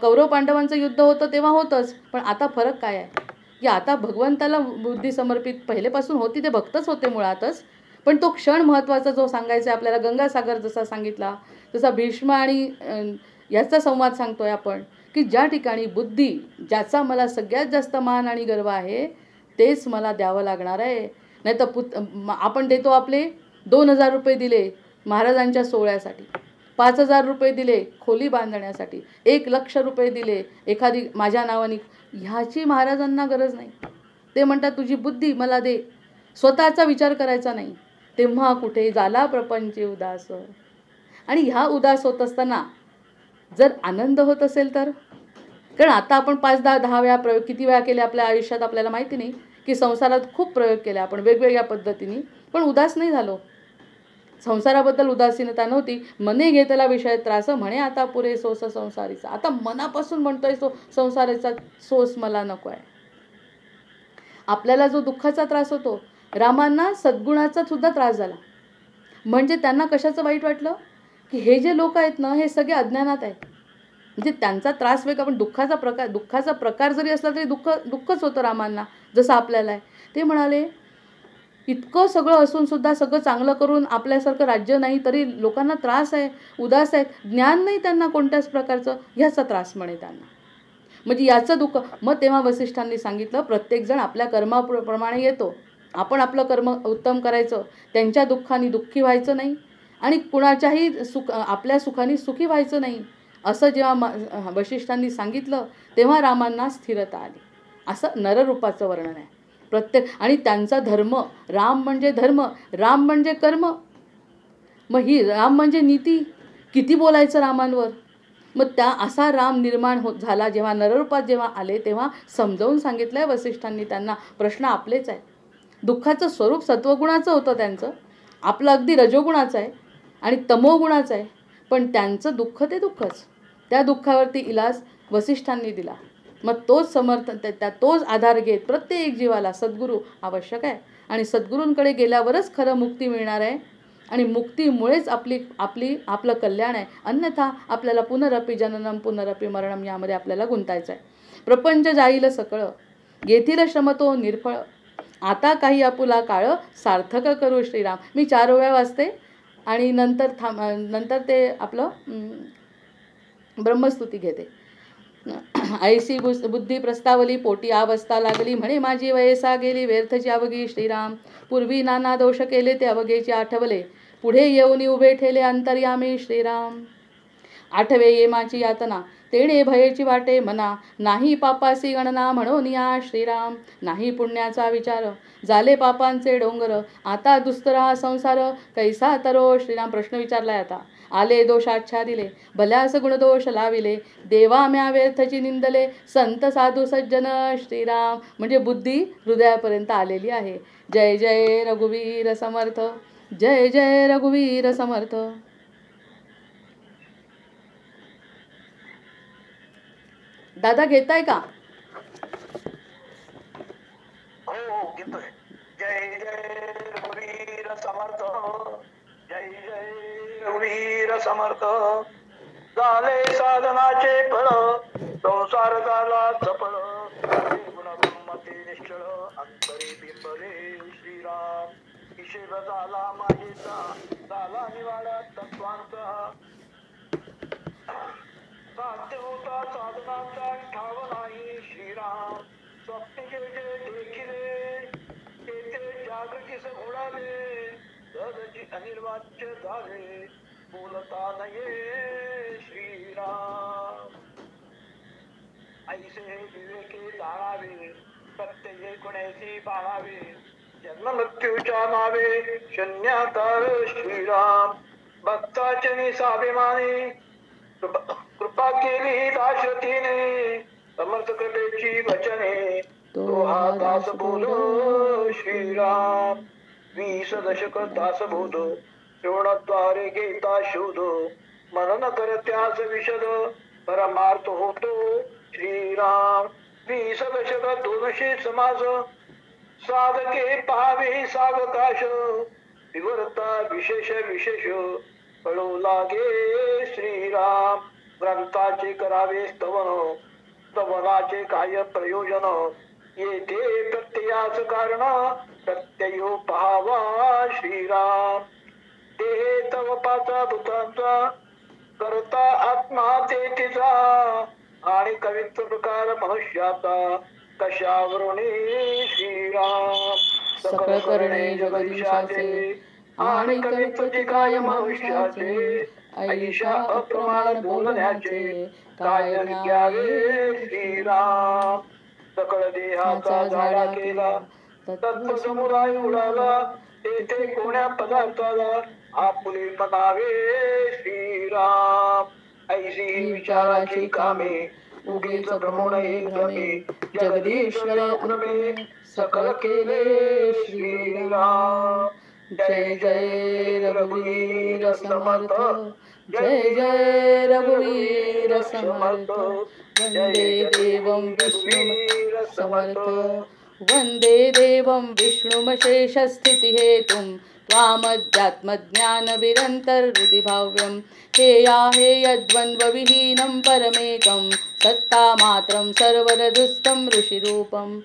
कौरव पांडवांचं युद्ध होतं तेव्हा होतंच, पण आता फरक काय आहे की आता भगवंताला बुद्धी समर्पित पहिलेपासून होती, ते भक्तच होते मुळातच. पण तो क्षण महत्त्वाचा जो सांगायचा आहे आपल्याला, गंगासागर जसा सांगितला तसा भीष्म आणि याचा संवाद सांगतोय आपण, की ज्या ठिकाणी बुद्धी, ज्याचा मला सगळ्यात जास्त मान आणि गर्व आहे, तेच मला द्यावं लागणार आहे. नाही तर आपण देतो, आपले 2,000 रुपये दिले महाराजांच्या सोहळ्यासाठी, 5,000 रुपये दिले खोली बांधण्यासाठी, 1,00,000 रुपये दिले एखादी माझ्या नावाने, ह्याची महाराजांना गरज नाही. ते म्हणतात तुझी बुद्धी मला दे, स्वतःचा विचार करायचा नाही. तेव्हा कुठे झाला प्रपंच उदास. आणि ह्या उदास होत असताना जर आनंद होत असेल तर, कारण आता आपण 5-10 वेळा प्रयोग किती वेळा केले आपल्या आयुष्यात आपल्याला माहिती नाही, की संसारात खूप प्रयोग केले आपण वेगवेगळ्या पद्धतीने, पण उदास नाही झालो. संसाराबद्दल उदासीनता नव्हती. मने घेतला विषय त्रास, म्हणे आता पुरे सोस संसारीचा. आता मनापासून म्हणतोय संसाराचा सोस मला नको आहे. आपल्याला जो दुःखाचा त्रास होतो, रामांना सद्गुणाचा सुद्धा त्रास झाला. म्हणजे त्यांना कशाचं वाईट वाटलं की हे जे लोक आहेत ना, हे सगळे अज्ञानात आहेत. म्हणजे त्यांचा त्रास वेगळा, पण दुःखाचा प्रकार जरी असला तरी दुःखच होतं रामांना, जसं आपल्याला आहे. ते म्हणाले, इतकं सगळं असून सुद्धा सगळं चांगलं करून आपल्यासारखं राज्य नाही, तरी लोकांना त्रास आहे, उदास आहेत, ज्ञान नाही त्यांना कोणत्याच प्रकारचं, ह्याचा त्रास म्हणे त्यांना. म्हणजे याचं दुःख. मग तेव्हा वसिष्ठांनी सांगितलं, प्रत्येकजण आपल्या कर्माप्रमाणे येतो, आपण आपलं कर्म उत्तम करायचं, त्यांच्या दुःखाने दुःखी व्हायचं नाही आणि कुणाच्याही आपल्या सुखाने सुखी व्हायचं नाही. असं जेव्हा वसिष्ठांनी सांगितलं तेव्हा रामांना स्थिरता आली. असं नररूपाचं वर्णन आहे प्रत्येक. आणि त्यांचा धर्म, राम म्हणजे धर्म, राम म्हणजे कर्म. मग ही राम म्हणजे नीती, किती बोलायचं रामांवर. मग त्या असा राम निर्माण झाला जेव्हा नररूपात जेव्हा आले, तेव्हा समजावून सांगितलंय वसिष्ठांनी त्यांना. प्रश्न आपलेच आहे. दुःखाचं स्वरूप सत्वगुणाचं होतं त्यांचं, आपलं अगदी रजोगुणाचं आहे आणि तमोगुणाचं आहे. पण त्यांचं दुःख ते दुःखच. त्या दुःखावरती इलाज वसिष्ठांनी दिला. मग तोच तोच आधार घेत प्रत्येक जीवाला सद्गुरू आवश्यक आहे. आणि सद्गुरूंकडे गेल्यावरच खरं मुक्ती मिळणार आहे. आणि मुक्तीमुळेच आपलं कल्याण आहे. अन्यथा आपल्याला पुनरपि जननम पुनरपि मरणम यामध्ये आपल्याला गुंतायचं आहे. प्रपंच जाईल सकळ, घेतील श्रमतो निर्फळ, आता काही आपुला काळ, सार्थक करू श्रीराम. मी 4 वेळा वाचते आणि नंतर ते आपलं ब्रह्मस्तुती घेते. ऐसी बुद्धी प्रस्तावली, पोटी अवस्था लागली, म्हणे माझी वयसा गेली, व्यर्थची अवघी श्रीराम. पूर्वी नाना दोष केले, ते अवघेचे आठवले, पुढे येऊनी उभे ठेले अंतर्यामी श्रीराम. आठवे येमाची यातना, तेणे भयेची वाटे मना, नाही पापासी गणना म्हणून या श्रीराम. नाही पुण्याचा विचार, झाले पापांचे डोंगर, आता दुस्तर हा संसार, कैसा तरो श्रीराम. प्रश्न विचारलाय आता. आले दोष आच्छादिले, भल्यास गुणदोष लाविले, देवा म्या व्यर्थची निंदले, संत साधू सज्जन श्रीराम. म्हणजे बुद्धी हृदयापर्यंत आलेली आहे. जय जय रघुवीर समर्थ, जय जय रघुवीर समर्थ. दादा घेताय का? हो घेतोय. जय जय रघुवीर समर्थ, जय जय रघुवीर समर्थ. झाले साधनाचे फळ, संसार झाला सफळ. गुण ब्रह्म ते निश्चळ, अंतरी बिंबले श्रीराम. हिशेब झाला मायेचा, झाला निवाडा तत्वांचा. साध्य होता साधनाचा ठाव नाही श्रीराम. स्वप्न जे देखिले, ते जागृतीस उडाले. सहजची अनिर्वाच्य झाले, बोलता नये श्रीराम. ऐसे विवेके जाणावे, प्रत्यये गुणेची पाळावे. जन्म मृत्यूच्या नावे शून्याकार श्रीराम. भक्ताचे स्वाभिमानी कृपा केली दाशरथीने. समर्थ कृपेची वचने तो हा दास बोल श्रीराम. 20 दशक दास बोध, श्रवणाद्वारे घेता शोध. मनन करत्यास विशद, परमार्थ होतो श्रीराम. 20 दशक 200 समाज, साधके पाहावे सावकाश. विवरता विशेष विशेष, कळू लागे श्रीराम. ग्रंथाचे करावे स्तवन, स्तवनाचे काय प्रयोजन. येथे प्रत्ययाच कारण, प्रत्ययो पहावा श्रीराम. देहे तव पाचा भूतांचा, करता आत्मा ते तिचा. आणि कवित्व प्रकार मनुष्याचा, कशावरुणी श्रीराम. सकळ करणे जगदीशाचे, आणि कवित्वचे काय मनुष्याचे. ऐशा अप्रमाण बोलण्याचे, काय न्याये श्रीराम. सकळ देहाचा झाडा केला, तत्व समुदाय उडाला. तेथे कोण्या पदार्थाला आपुले म्हणावे श्रीराम. ऐशी विचाराची कामे, उगीच भ्रमणे भ्रमे. जगदीश्वरे अनुमे, सकळ केले श्रीराम. जय जय रघुवीर समर्थ, जय जय रघुवीर समर्थ. वंदे देवं विष्णुं समर्थ, वंदे देवं विष्णुमशेषस्थितिहेतुं. त्वामध्यात्मज्ञानविरन्तर्हृदि भाव्यं. हेयाहेयद्वन्द्वविहीनं परमेकं, सत्तामात्रं सर्वरदुस्तं ऋषिरूपम्.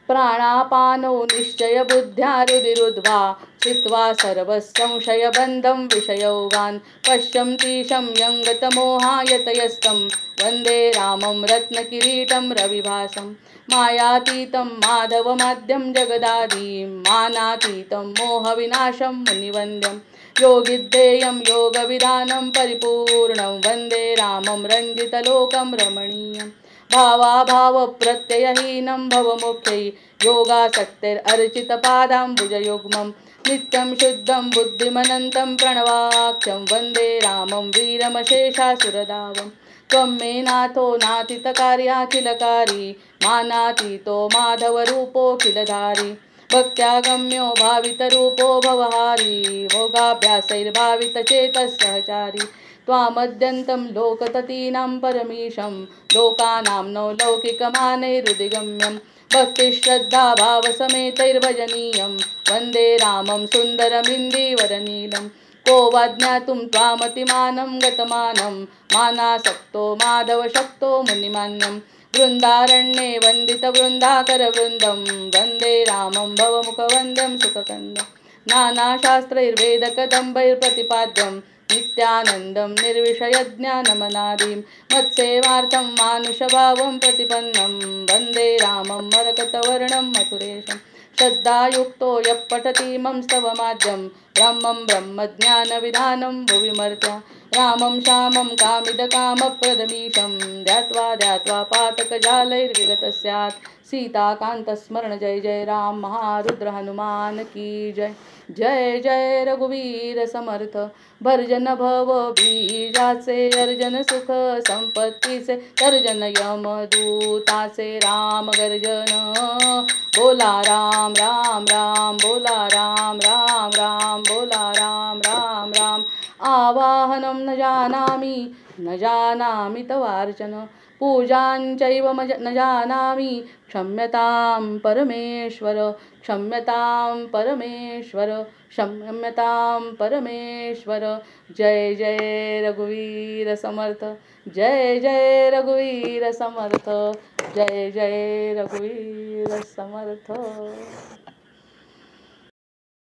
प्राणापानौ निश्चय बुद्ध्या रुधिरुद्ध्वा, चित्वा सर्वसंशयबन्धं विषयौगान्. पश्यन्तीशं यङ्गतमोहायतयस्तं, वन्दे रामं रत्नकिरीटं रविभासं. मायातीतं माधवमाद्यं जगदादिं, मानातीतं मोहविनाशं मुनिवन्द्यं. योगिद्धेयं योगविधानं परिपूर्णं, वन्दे रामं रञ्जितलोकं रमणीयम्. भावाभाव प्रत्ययहीनं भवमुख्यै, योगासक्तिर्अर्चितपादाम्बुजयुग्मं. नित्यं शुद्धं बुद्धिमनन्तं प्रणवाख्यं, वन्दे रामं वीरमशेषासुरधावम्. त्वं मे नाथो नातीतकार्याखिलकारी, मानातीतो माधवरूपोऽखिलधारी. भक्त्यागम्यो भावितरूपो भवहारी, भोगाभ्यासैर्भावितचेतः सहचारी. त्वामद्यन्तं लोकततीनां परमीशं, लोकानां नौ लौकिकमानैरुदिगम्यं. भक्तिश्रद्धाभावसमेतैर्भजनीयं, वन्दे रामं सुन्दरमिन्दीवरनीलं. को वा ज्ञातुं त्वामतिमानं गतमानं, मानासक्तो माधवशक्तो मुनिमान्यं. वृन्दारण्ये वन्दितवृन्दाकरवृन्दं, वन्दे रामं भवमुखवन्द्यं सुखकन्दं. नानाशास्त्रैर्वेदकदम्बैर्प्रतिपाद्यं, नित्यानन्दं निर्विषयज्ञानमनादिं. मत्सेवार्थं मानुषभावं प्रतिपन्नं, वन्दे रामं मरकतवर्णं मथुरेशं. श्रद्धायुक्तो यः पठतीमं स्तवमाद्यं, ब्रह्मं ब्रह्मज्ञानविधानं भुवि मर्त्य. रामं श्यामं कामिदकामप्रदमीशं, ध्यात्वा ध्यात्वा पातकजालैर्विगतः स्यात्. सीताकान्तस्मरण जय जय राम, महारुद्र हनुमान की जय. जय जय रघुवीर समर्थ, भर्जन भव बीजाचे. अर्जन सुख संपत्तीचे, तर्जन यमदूताचे. राम गर्जन बोला राम राम राम, बोला राम राम राम, बोला राम राम राम. आवाहनं न जानामि, न जानामि तवार्चन पूजाञ्चैव न जानामि क्षम्यतां परमेश्वर क्षम्यतां परमेश्वर क्षम्यतां परमेश्वर। जय जय रघुवीर समर्थ जय जय रघुवीर समर्थ जय जय रघुवीर समर्थ।